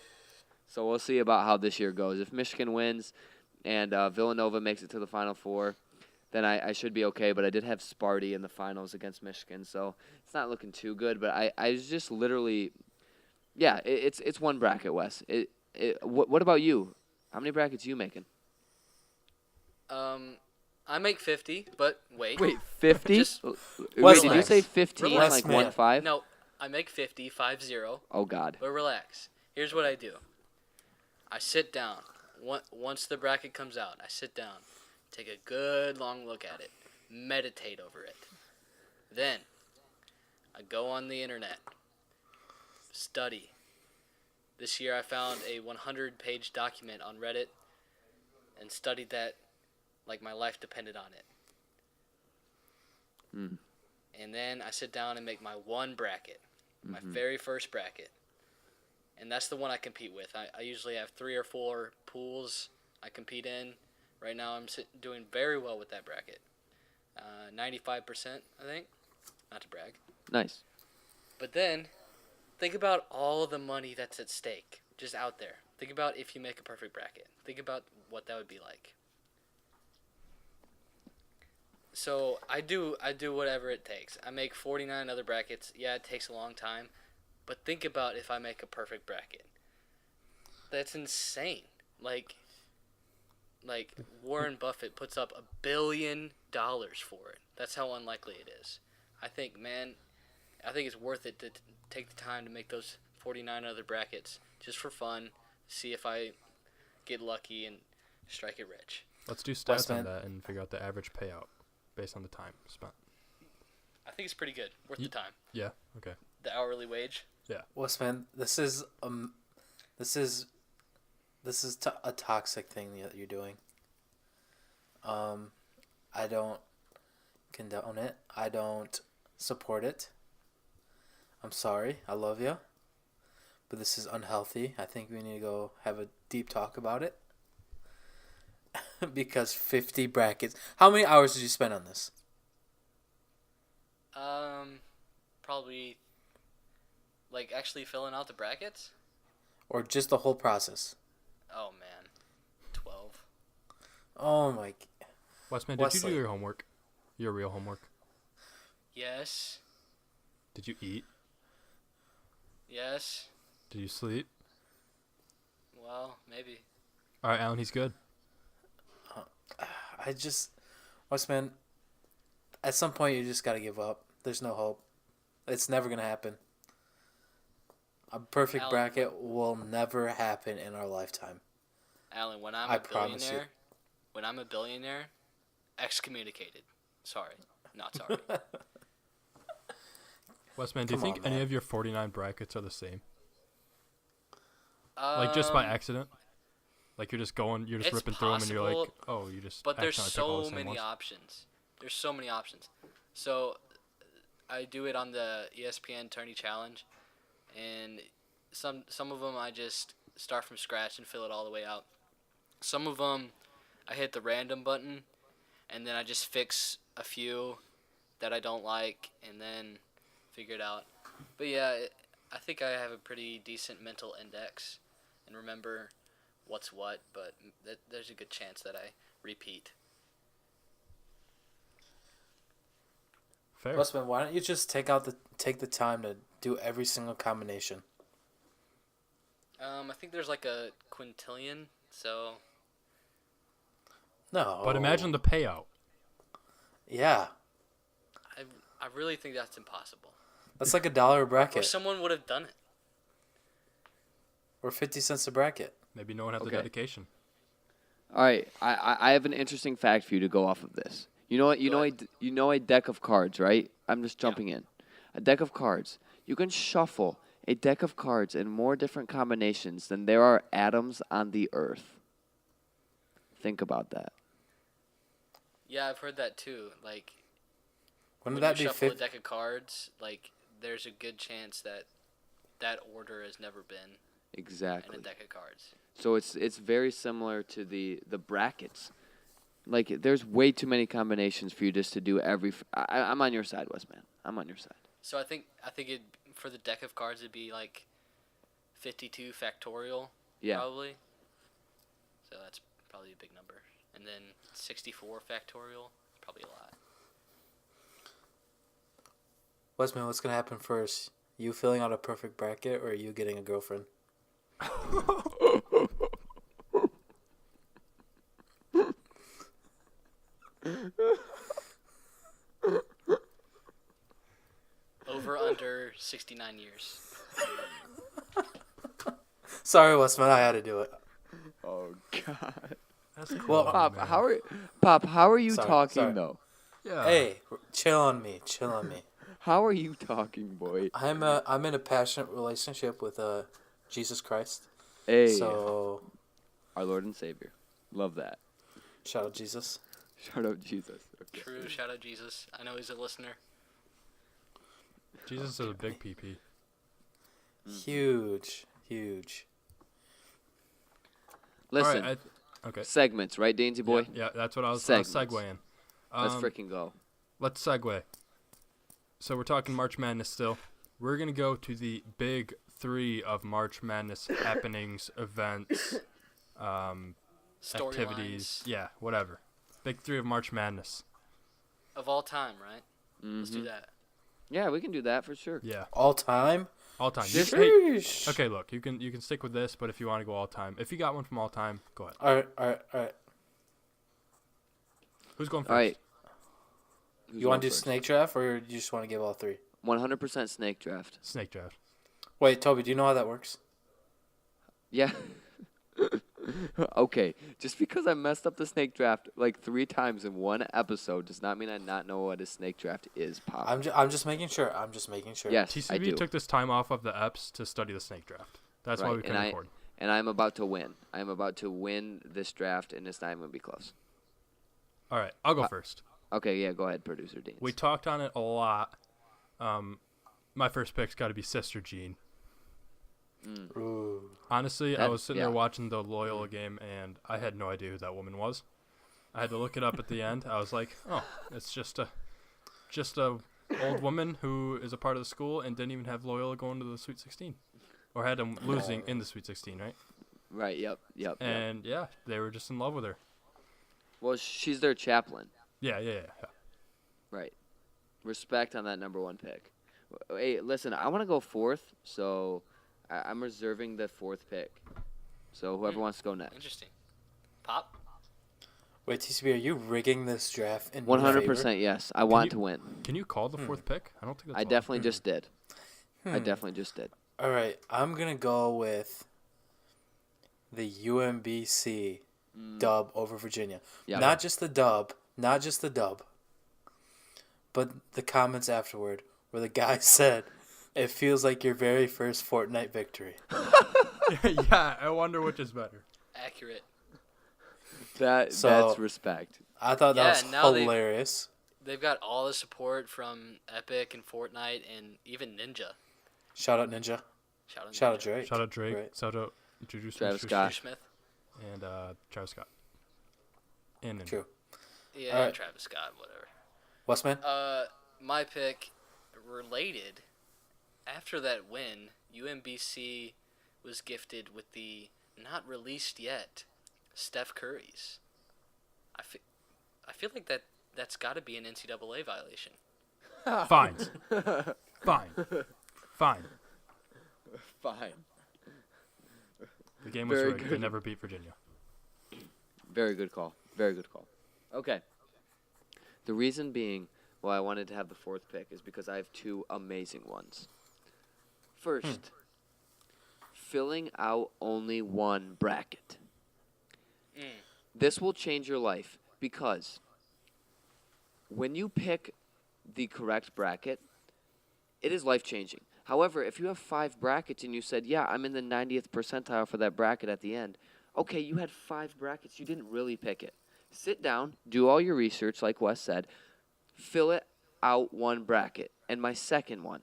So we'll see about how this year goes. If Michigan wins and Villanova makes it to the Final Four, then I should be okay. But I did have Sparty in the finals against Michigan, so it's not looking too good. But I was just literally, yeah, it's one bracket, Wes. What about you? How many brackets are you making? I make 50, but wait. Wait, 50? Just Wait, did you relax. say 15 Relax, like man. 1-5? No, I make 50, 5-0. Oh, God. But relax. Here's what I do. I sit down. Once the bracket comes out, I sit down, take a good long look at it, meditate over it. Then, I go on the internet, study. This year I found a 100-page document on Reddit and studied that like my life depended on it. And then I sit down and make my one bracket, my very first bracket. And that's the one I compete with. I usually have 3 or 4 pools I compete in. Right now I'm doing very well with that bracket. 95%, I think. Not to brag. Nice. But then, think about all the money that's at stake, just out there. Think about if you make a perfect bracket. Think about what that would be like. So I do whatever it takes. I make 49 other brackets. Yeah, it takes a long time. But think about if I make a perfect bracket. That's insane. Like Warren Buffett puts up $1 billion for it. That's how unlikely it is. I think it's worth it to take the time to make those 49 other brackets just for fun. See if I get lucky and strike it rich. Let's do stats on Westman. that and figure out the average payout based on the time spent. I think it's pretty good. Worth the time. Yeah. Okay. The hourly wage. Yeah. Westman, this is this is a toxic thing that you're doing. I don't condone it. I don't support it. I'm sorry. I love you. But this is unhealthy. I think we need to go have a deep talk about it. Because 50 brackets. How many hours did you spend on this? Probably, like, actually filling out the brackets? Or just the whole process? Oh, man. 12. Oh my. Westman, did you Wesley. do your homework? Your real homework? Yes. Did you eat? Yes. Did you sleep? Well, maybe. All right, Alan, he's good. Westman, at some point you just got to give up. There's no hope. It's never going to happen. A perfect Alan, bracket will never happen in our lifetime. Alan, when I'm I a promise billionaire, excommunicated. Sorry. Not sorry. Westman, do you Come think on, any man. of your 49 brackets are the same? Like, just by accident? Like, you're just It's ripping through them, and you're like, possible, oh, you just But there's accidentally took all the so same many ones. options. There's so many options. So I do it on the ESPN Tourney Challenge, and some of them I just start from scratch and fill it all the way out. Some of them I hit the random button, and then I just fix a few that I don't like, and then figure it out. But yeah, I think I have a pretty decent mental index and remember what's what, but there's a good chance that I repeat. Fair. Westman, why don't you just take the time to do every single combination? I think there's like a quintillion, so No. But imagine the payout. Yeah. I really think that's impossible. That's like $1 a Or bracket. someone would have done it. Or 50 cents a bracket. Maybe no one had the Okay. dedication. All right, I have an interesting fact for you to go off of this. You know what? You know a deck of cards, right? I'm just jumping in. A deck of cards. You can shuffle a deck of cards in more different combinations than there are atoms on the earth. Think about that. Yeah, I've heard that too. Like Wouldn't when that you be shuffle a 50? deck of cards, like there's a good chance that that order has never been in Exactly. a deck of cards. So it's very similar to the brackets. Like there's way too many combinations for you just to do every. I'm on your side, Westman. I'm on your side. So I think it for the deck of cards it'd be like 52 factorial, Yeah. probably. So that's probably a big number. And then 64 factorial, probably a lot. Westman, what's going to happen first? You filling out a perfect bracket or you getting a girlfriend? Over under 69 years. Sorry, Westman, I had to do it. Oh God. That's cool. Well, Pop, man. how are you Sorry, talking sorry. though? Yeah. Hey, chill on me. Chill on me. How are you talking, boy? I'm in a passionate relationship with Jesus Christ. Hey, So, our Lord and Savior. Love that. shout out Jesus. Shout out Jesus. Okay. True. Shout out Jesus. I know he's a listener. Jesus is a big PP. Huge, huge. Listen, All right, okay. segments, right, Dainty boy? Yeah, that's what I was Segments. segueing. Let's freaking go. Let's segue. So we're talking March Madness still. We're going to go to the big three of March Madness happenings, events, activities. Storylines Yeah, whatever. Big three of March Madness. of all time, right? Let's do Mhm. that. Yeah, we can do that for sure. Yeah, All time? all time. Sheesh. Okay, look, you can stick with this, but if you want to go all time, if you got one from all time, go ahead. All right. Who's going first? All right. You want to do snake draft or you just want to give all three? 100% snake draft. Snake draft. Wait, Toby, do you know how that works? Yeah. Okay. Just because I messed up the snake draft like 3 times in one episode does not mean I not know what a snake draft is, Pop. I'm just making sure. Yes. Yes, I TCB do. took this time off of the EPS to study the snake draft. That's why Right, we couldn't record. and I'm about to win. I'm about to win this draft, and it's not even going to be close. All right, I'll go first. Okay, yeah, go ahead, Producer Dean. We talked on it a lot. My first pick's got to be Sister Jean. Ooh. Honestly, I was sitting there yeah. watching the Loyola game, and I had no idea who that woman was. I had to look it up at the end. I was like, oh, it's just a old woman who is a part of the school and didn't even have Loyola going to the Sweet 16. Or had them losing in the Sweet 16, right? Right, yep. And, yeah, they were just in love with her. Well, she's their chaplain. Yeah. Right. Respect on that number 1 pick. Hey, listen, I want to go 4th, so I'm reserving the 4th pick. So whoever wants to go next. Interesting. Pop? Wait, TCB, are you rigging this draft in 100% yes. I want to win. Can you call the 4th pick? I don't think that's I allowed. definitely just did. I definitely just did. All right, I'm going to go with the UMBC dub over Virginia. Yeah. Not just the dub, but the comments afterward where the guy said, it feels like your very first Fortnite victory. Yeah, I wonder which is better. Accurate. That's respect. I thought that Yeah, was and now hilarious. They've got all the support from Epic and Fortnite and even Ninja. Shout out Ninja. Shout out Shout out Ninja. Drake. Shout out Drake. Right. Shout out Juju Travis Smith-Schuster, Scott. Smith. and Travis Scott. And Ninja. True. Yeah, Alright. Travis Scott, whatever. Westman? My pick, related, after that win, UMBC was gifted with the not released yet Steph Curry's. I feel like that's got to be an NCAA violation. Fines. Fine. Fine. The game was Very rigged. They good. never beat Virginia. Very good call. Okay. The reason being why I wanted to have the 4th pick is because I have 2 amazing ones. First, filling out only 1 bracket. This will change your life because when you pick the correct bracket, it is life-changing. However, if you have 5 brackets and you said, yeah, I'm in the 90th percentile for that bracket at the end, okay, you had 5 brackets. You didn't really pick it. Sit down, do all your research, like Wes said, fill it out 1 bracket. And my second one,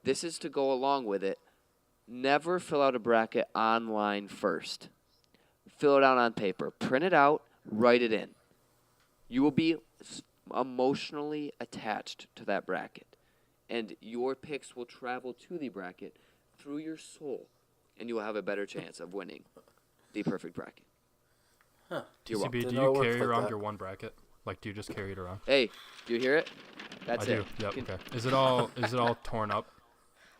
this is to go along with it, never fill out a bracket online first. Fill it out on paper. Print it out, write it in. You will be emotionally attached to that bracket. And your picks will travel to the bracket through your soul. And you will have a better chance of winning the perfect bracket. Huh. You're welcome. TCB, do Didn't know it you worked carry like around that. your 1 bracket? Like, do you just carry it around? Hey, do you hear it? That's I it. do. Yep. Can- Okay. Is it all torn up?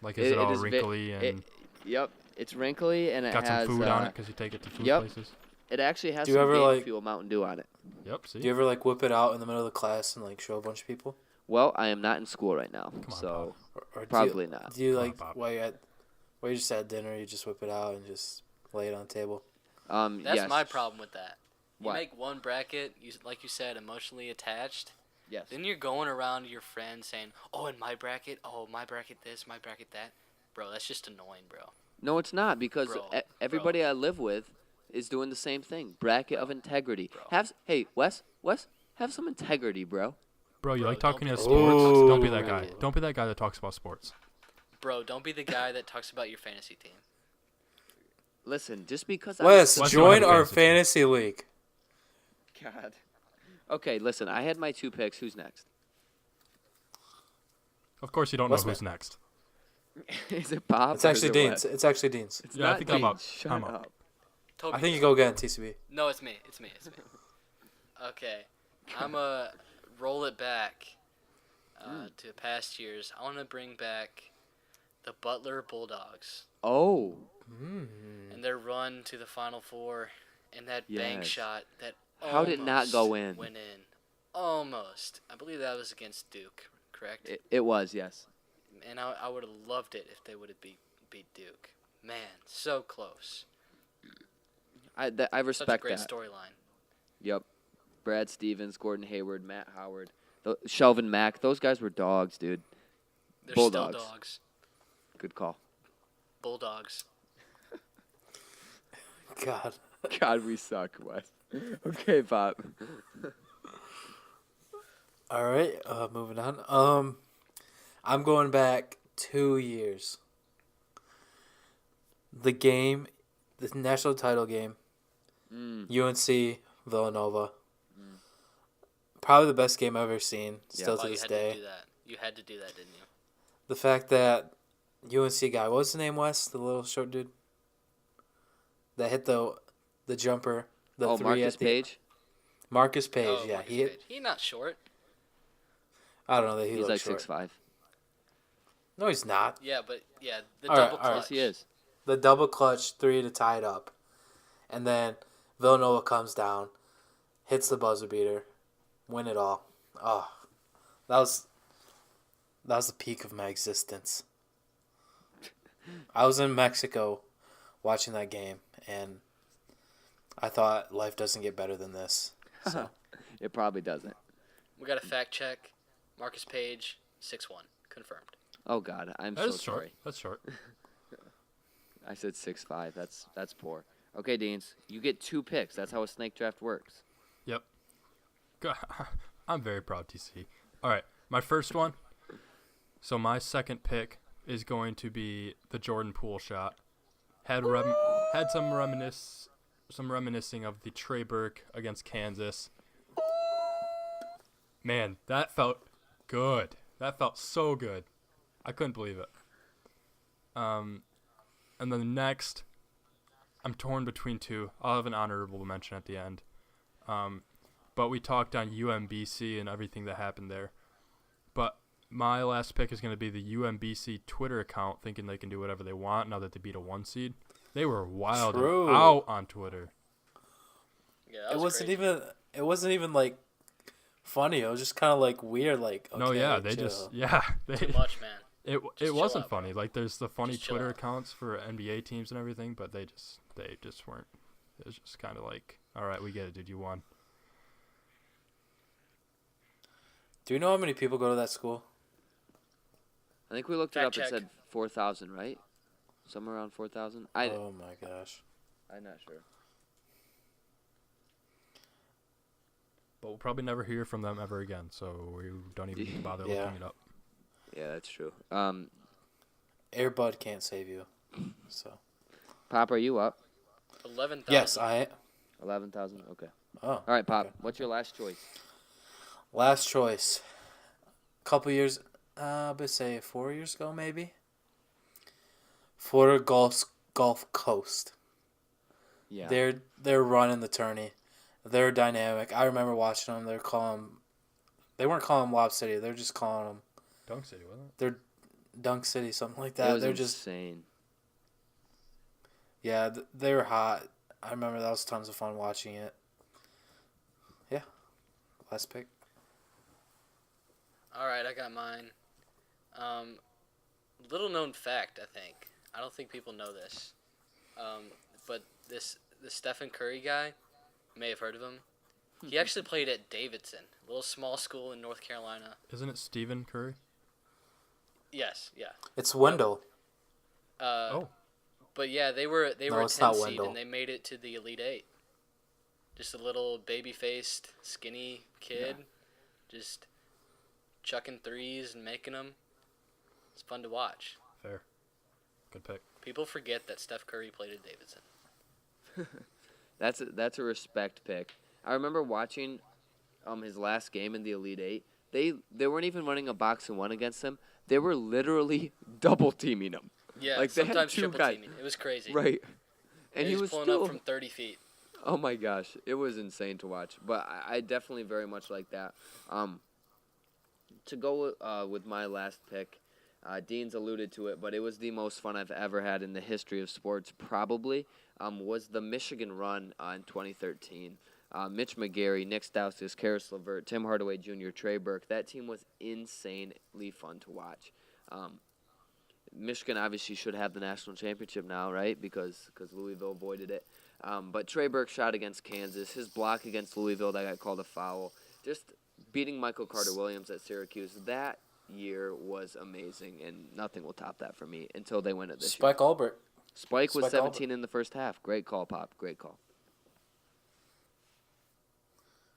Like, is it all is wrinkly and Yep, it's wrinkly and it got some has food on it because you take it to food yep. places? It actually has Do you some ever, game like- fuel Mountain Dew on it. Yep. See. Do you ever whip it out in the middle of the class and show a bunch of people? Well, I am not in school right now, on, so Or probably not. Do you Come on, Bob. while you're just at dinner, you just whip it out and just lay it on the table? That's Yes. my problem with that. You What? make 1 bracket, like you said, emotionally attached. Yes. Then you're going around to your friends saying, "Oh, in my bracket, my bracket this, my bracket that." Bro, that's just annoying, bro. No, it's not because Bro, everybody I live with is doing the same thing. Bracket of integrity. Bro. Hey, Wes, have some integrity, bro. Bro, you Bro, like talking don't to be- sports? Don't be that Ooh. guy. Don't be that guy that talks about sports. Bro, don't be the guy that talks about your fantasy team. Listen, just because Wes, Wes don't join have a our fantasy team. fantasy league. God. Okay, listen, I had my 2 picks. Who's next? Of course, you don't What's know who's that? next. Is it Bob? It's or actually is it Dean's. Wes? It's actually Dean's. It's Yeah, I not think I'm Dean. up. Shut I'm up. up. Toby. I think you go again, TCB. No, it's me. Okay, I'm gonna roll it back to past years. I want to bring back the Butler Bulldogs Oh. and their run to the Final Four and that bank Yes. shot that How did it not go in? Went in. Almost. I believe that was against Duke, correct? It was, yes. And I would have loved it if they would have beat Duke. Man, so close. I Such a respect great that. storyline. Yep. Brad Stevens, Gordon Hayward, Matt Howard, Shelvin Mack. Those guys were dogs, dude. They're Bulldogs. still dogs. Good call. Bulldogs. God. God, we suck, Wes. Okay, Pop. All right, moving on. I'm going back 2 years. The game, the national title game, UNC Villanova. Probably the best game I've ever seen. Still Oh, to you this had day. to do that. You had to do that, didn't you? The fact that UNC guy, what's his name, Wes? The little short dude that hit the jumper, the three Marcus at the Page? Marcus Page. Oh, Yeah, Marcus he hit. Page. He not short. I don't know that he He's looks like short. 6'5". No, he's not. Yeah, but yeah, the All right, double all right. clutch. Yes, he is. The double clutch 3 to tie it up, and then Villanova comes down, hits the buzzer beater, win it all. Oh, that was the peak of my existence. I was in Mexico watching that game, and I thought life doesn't get better than this. So It probably doesn't. We got a fact check. Marcus Page, 6'1", confirmed. Oh God, I'm That so is short. sorry. That's short. I said 6'5". That's poor. Okay, Deans, you get 2 picks. That's how a snake draft works. Yep. I'm very proud, TC. All right, my first one. So my second pick is going to be the Jordan Poole shot. Had some reminiscing of the Trey Burke against Kansas. Man, that felt good. That felt so good. I couldn't believe it. And then next, I'm torn between 2. I'll have an honorable mention at the end. But we talked on UMBC and everything that happened there. But my last pick is going to be the UMBC Twitter account, thinking they can do whatever they want now that they beat a 1 seed. They were wild out on Twitter. Yeah, that it was wasn't crazy. even. It wasn't even like funny. It was just kind of like weird. Like okay, No, yeah, they chill. just Too much, man. It chill wasn't out, bro. funny. Like there's the funny Just chill Twitter out. accounts for NBA teams and everything, but they just weren't. It was just kind of like, all right, we get it, dude. You won. Do you know how many people go to that school? I think we looked it Fact up. check. It said 4,000, right? Somewhere around 4,000. Oh my gosh. I'm not sure. But we'll probably never hear from them ever again, so we don't even need to bother Yeah. looking it up. Yeah, that's true. Airbud can't save you. So. Pop, are you up? 11,000. Yes, I. 11,000. Okay. Oh. All right, Pop. okay. What's your last choice? Last choice. Couple years. I would say 4 years ago, maybe. Florida Gulf Coast. Yeah. They're running the tourney. They're dynamic. I remember watching them. They weren't calling them Lob City. They're just calling them. Dunk City, wasn't it? They're Dunk City, something like It that. was They're just insane. yeah. They were hot. I remember that was tons of fun watching it. Yeah. Last pick. All right, I got mine. Little known fact, I think. I don't think people know this. But the Stephen Curry guy, you may have heard of him. He actually played at Davidson, a little small school in North Carolina. Isn't it Stephen Curry? Yes, yeah. It's Wendell. Oh. But yeah, they were No, a it's 10 not seed Wendell. and they made it to the Elite 8. Just a little baby-faced, skinny kid, just chucking threes and making them. It's fun to watch. Fair. Good pick. People forget that Steph Curry played at Davidson. That's a respect pick. I remember watching his last game in the Elite 8. They weren't even running a box and one against him. They were literally double teaming him. Yeah, Like, they had sometimes 2 triple guys. teaming. It was crazy. Right. And he he was pulling still up from 30 feet. Oh my gosh, it was insane to watch. But I definitely very much like that. To go with my last pick, Dean's alluded to it, but it was the most fun I've ever had in the history of sports, probably, was the Michigan run in 2013. Mitch McGary, Nick Stauskas, Karis LeVert, Tim Hardaway Jr., Trey Burke. That team was insanely fun to watch. Michigan obviously should have the national championship now, right? Because Louisville avoided it. But Trey Burke shot against Kansas. His block against Louisville that got called a foul. Just beating Michael Carter-Williams at Syracuse. That year was amazing, and nothing will top that for me until they win it this year. Spike Albert. Spike was Spike 17 in the first half. Great call, Pop. Great call.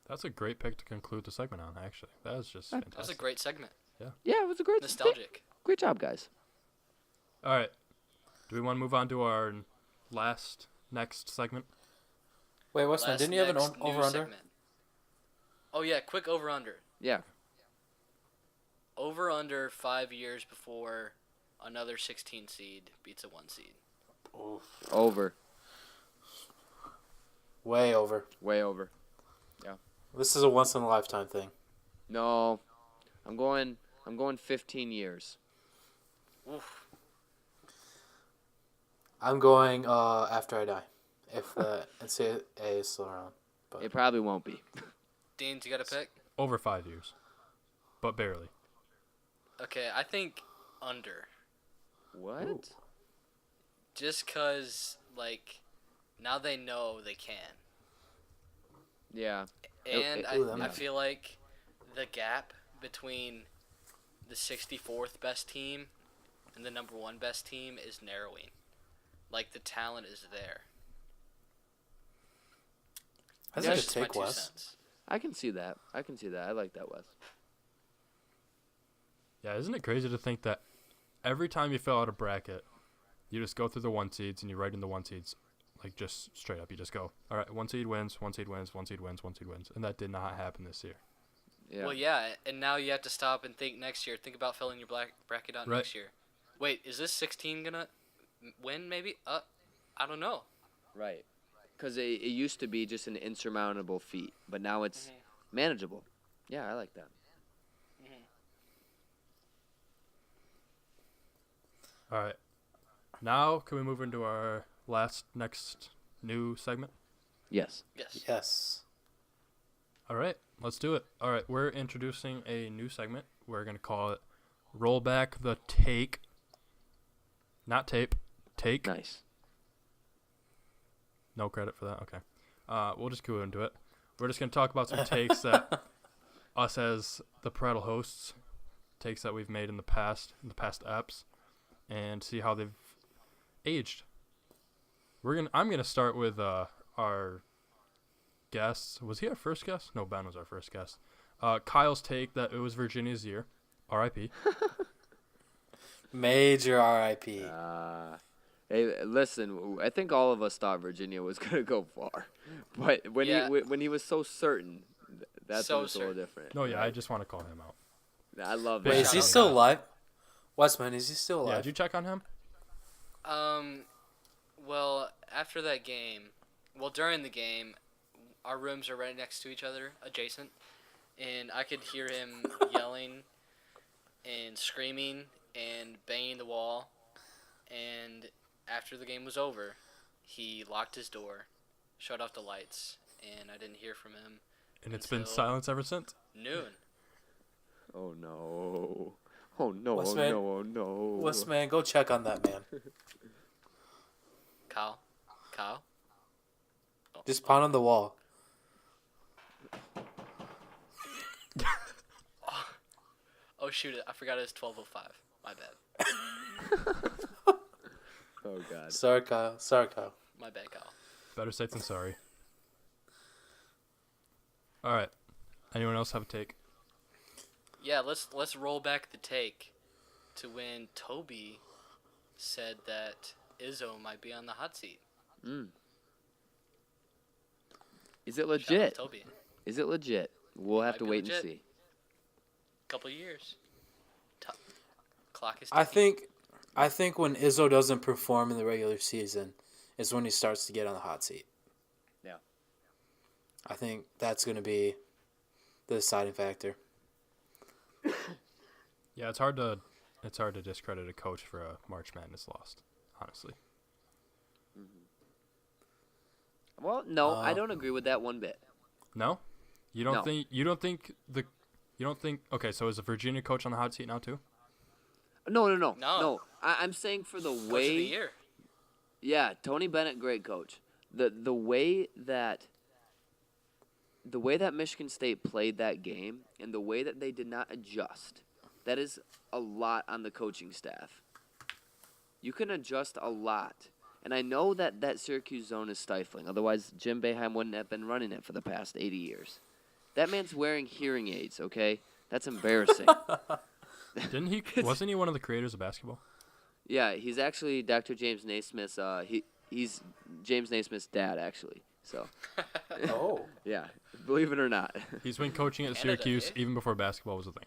That's a great pick to conclude the segment on, actually. That was just That fantastic. That was a great segment. Yeah, it was a great Nostalgic. Great job, guys. All right. Do we want to move on to our next segment? Wait, Westman, didn't you have an over-under? Oh, yeah, quick over-under. Yeah. Over-under 5 years before another 16 seed beats a 1 seed. Over. Way over. Way over. This is a once-in-a-lifetime thing. No. I'm going 15 years. Oof. I'm going after I die, if the NCAA is still around. But It probably won't be. Dean, you got a pick? Over 5 years. But barely. Okay, I think under. What? Ooh. Just because, like, now they know they can. Yeah. And Ooh, I feel like the gap between the 64th best team and the number 1 best team is narrowing. Like, the talent is there. That's Yeah, a That's good just my take, 2 Wes. cents. I can see that. I like that, Wes. Yeah, isn't it crazy to think that every time you fill out a bracket, you just go through the 1 seeds and you write in the 1 seeds, like just straight up. You just go, all right, 1 seed wins, 1 seed wins, 1 seed wins, 1 seed wins. And that did not happen this year. Yeah. Well, yeah, and now you have to stop and think next year. Think about filling your bracket out Right. next year. Wait, is this 16 gonna win? Maybe. I don't know. Right. Because it used to be just an insurmountable feat, but now it's manageable. Yeah, I like that. All right. Now, can we move into our next new segment? Yes. Yes. Yes. All right, let's do it. All right, we're introducing a new segment. We're going to call it Roll Back the Take. Not tape. Take. Nice. No credit for that. Okay. We'll just go into it. We're just going to talk about some takes that us as the Prattle hosts, takes that we've made in the past apps, and see how they've aged. I'm gonna start with our guest. Was he our first guest? No, Ben was our first guest. Kyle's take that it was Virginia's year. R.I.P. Major R.I.P. Hey, listen. I think all of us thought Virginia was gonna go far, but when he was so certain, that's So when it's a little certain. different. No, yeah, right? I just want to call him out. I love Wait, that. is he Shout out still Kyle. alive? Westman, is he still Yeah, alive? did you check on him? Well, after that game, during the game, our rooms are right next to each other, adjacent, and I could hear him yelling and screaming and banging the wall. And after the game was over, he locked his door, shut off the lights, and I didn't hear from him And it's been until silence ever since. noon. Oh no! Oh no! Westman? Oh no! Oh no! Westman, go check on that man. Kyle? Just pound on the wall. Oh shoot! I forgot it was 12:05. My bad. Oh god. Sorry, Kyle. My bad, Kyle. Better safe than sorry. All right. Anyone else have a take? Yeah, let's roll back the take to when Toby said that Izzo might be on the hot seat. Is it Shout out legit? Toby. Is it legit? We'll have Might to be wait legit. and see. Couple years. Clock is I ticking. think when Izzo doesn't perform in the regular season is when he starts to get on the hot seat. Yeah. I think that's going to be the deciding factor. Yeah, it's hard to discredit a coach for a March Madness loss, honestly. Well, no, I don't agree with that one bit. No? You don't No. think okay, so is the Virginia coach on the hot seat now too? No. No. I'm saying for the Coach of the way. year. Yeah, Tony Bennett, great coach. The way that Michigan State played that game and the way that they did not adjust, that is a lot on the coaching staff. You can adjust a lot. And I know that Syracuse zone is stifling. Otherwise, Jim Boeheim wouldn't have been running it for the past 80 years. That man's wearing hearing aids, okay? That's embarrassing. Wasn't he one of the creators of basketball? Yeah, he's actually Dr. James Naismith's, he's James Naismith's dad, actually. So, Oh. yeah, believe it or not. He's been coaching at Canada, Syracuse eh? even before basketball was a thing.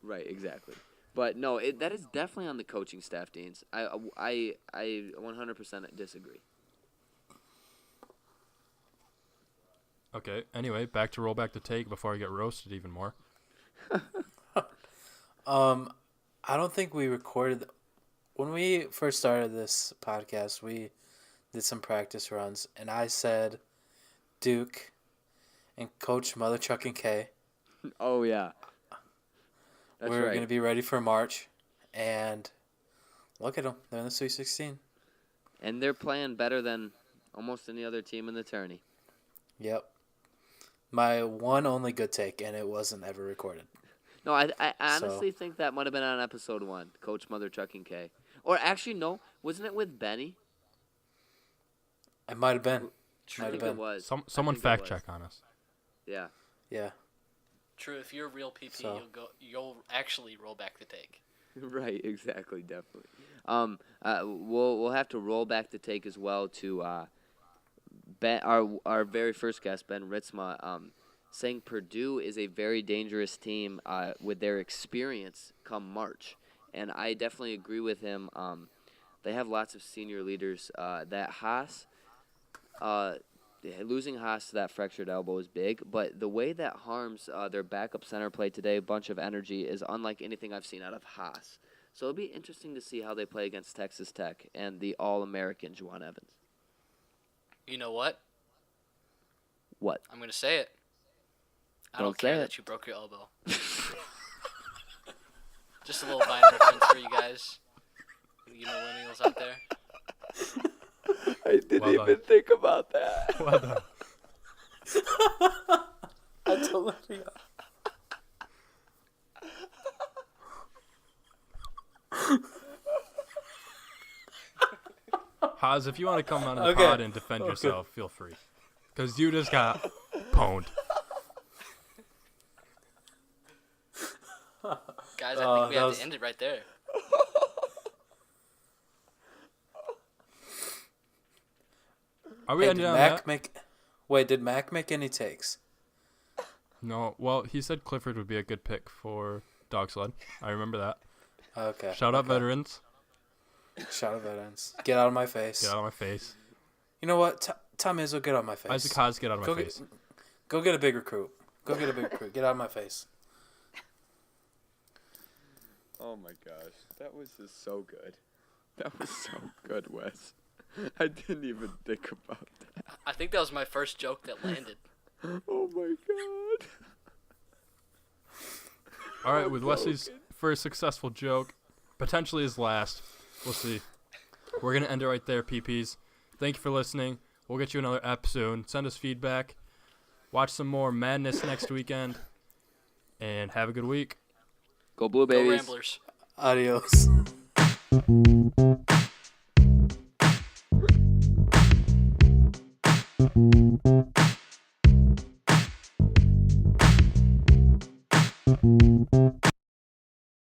Right, exactly. But no, that is definitely on the coaching staff, Deans. I 100% disagree. Okay, anyway, roll back the take before I get roasted even more. I don't think we recorded. When we first started this podcast, we did some practice runs, and I said Duke and Coach Mother Chucking K. Oh, yeah. That's We're right. going to be ready for March, and look at them. They're in the Sweet 16. And they're playing better than almost any other team in the tourney. Yep. My one only good take, and it wasn't ever recorded. No, I honestly think that might have been on episode 1, Coach Mother Chucking K. Or actually, no, wasn't it with Benny? It might have been. I Might have think it been. was. Someone I think it fact was. check on us. Yeah. Yeah. True, if you're a real PP, So- you'll actually roll back the take. Right, exactly, definitely. We'll have to roll back the take as well to Ben, our very first guest, Ben Ritzma, saying Purdue is a very dangerous team with their experience come March, and I definitely agree with him. They have lots of senior leaders. That Haas, losing Haas to that fractured elbow is big, but the way that harms their backup center played today, a bunch of energy, is unlike anything I've seen out of Haas. So it'll be interesting to see how they play against Texas Tech and the All-American Juwan Evans. You know what? What? I'm going to say it. I Don't don't care say it. that you broke your elbow. Just a little Vine reference for you guys. You millennials out there. I didn't Well done. think about that. Well done. I totally forgot. Haas, if you want to come on the Okay. pod and defend yourself, feel free. Because you just got pwned. Guys, I think we that have was- to end it right there. Are we Hey, ending did on Mac that? make? Wait, did Mac make any takes? No. Well, he said Clifford would be a good pick for Dog Sled. I remember that. Okay. Shout out okay. veterans. Shout out veterans. Get out of my face. Get out of my face. You know what? Tom Izzo, get out of my face. Isaac Haas, get out of my Go face. Go get a big recruit. Go get a big recruit. Get out of my face. Oh my gosh, that was just so good. That was so good, Wes. I didn't even think about that. I think that was my first joke that landed. Oh my god. All right, with Wesley's first successful joke, potentially his last. We'll see. We're going to end it right there, PPs. Thank you for listening. We'll get you another ep soon. Send us feedback. Watch some more madness next weekend. And have a good week. Go Blue Go Babies. Ramblers. Adios.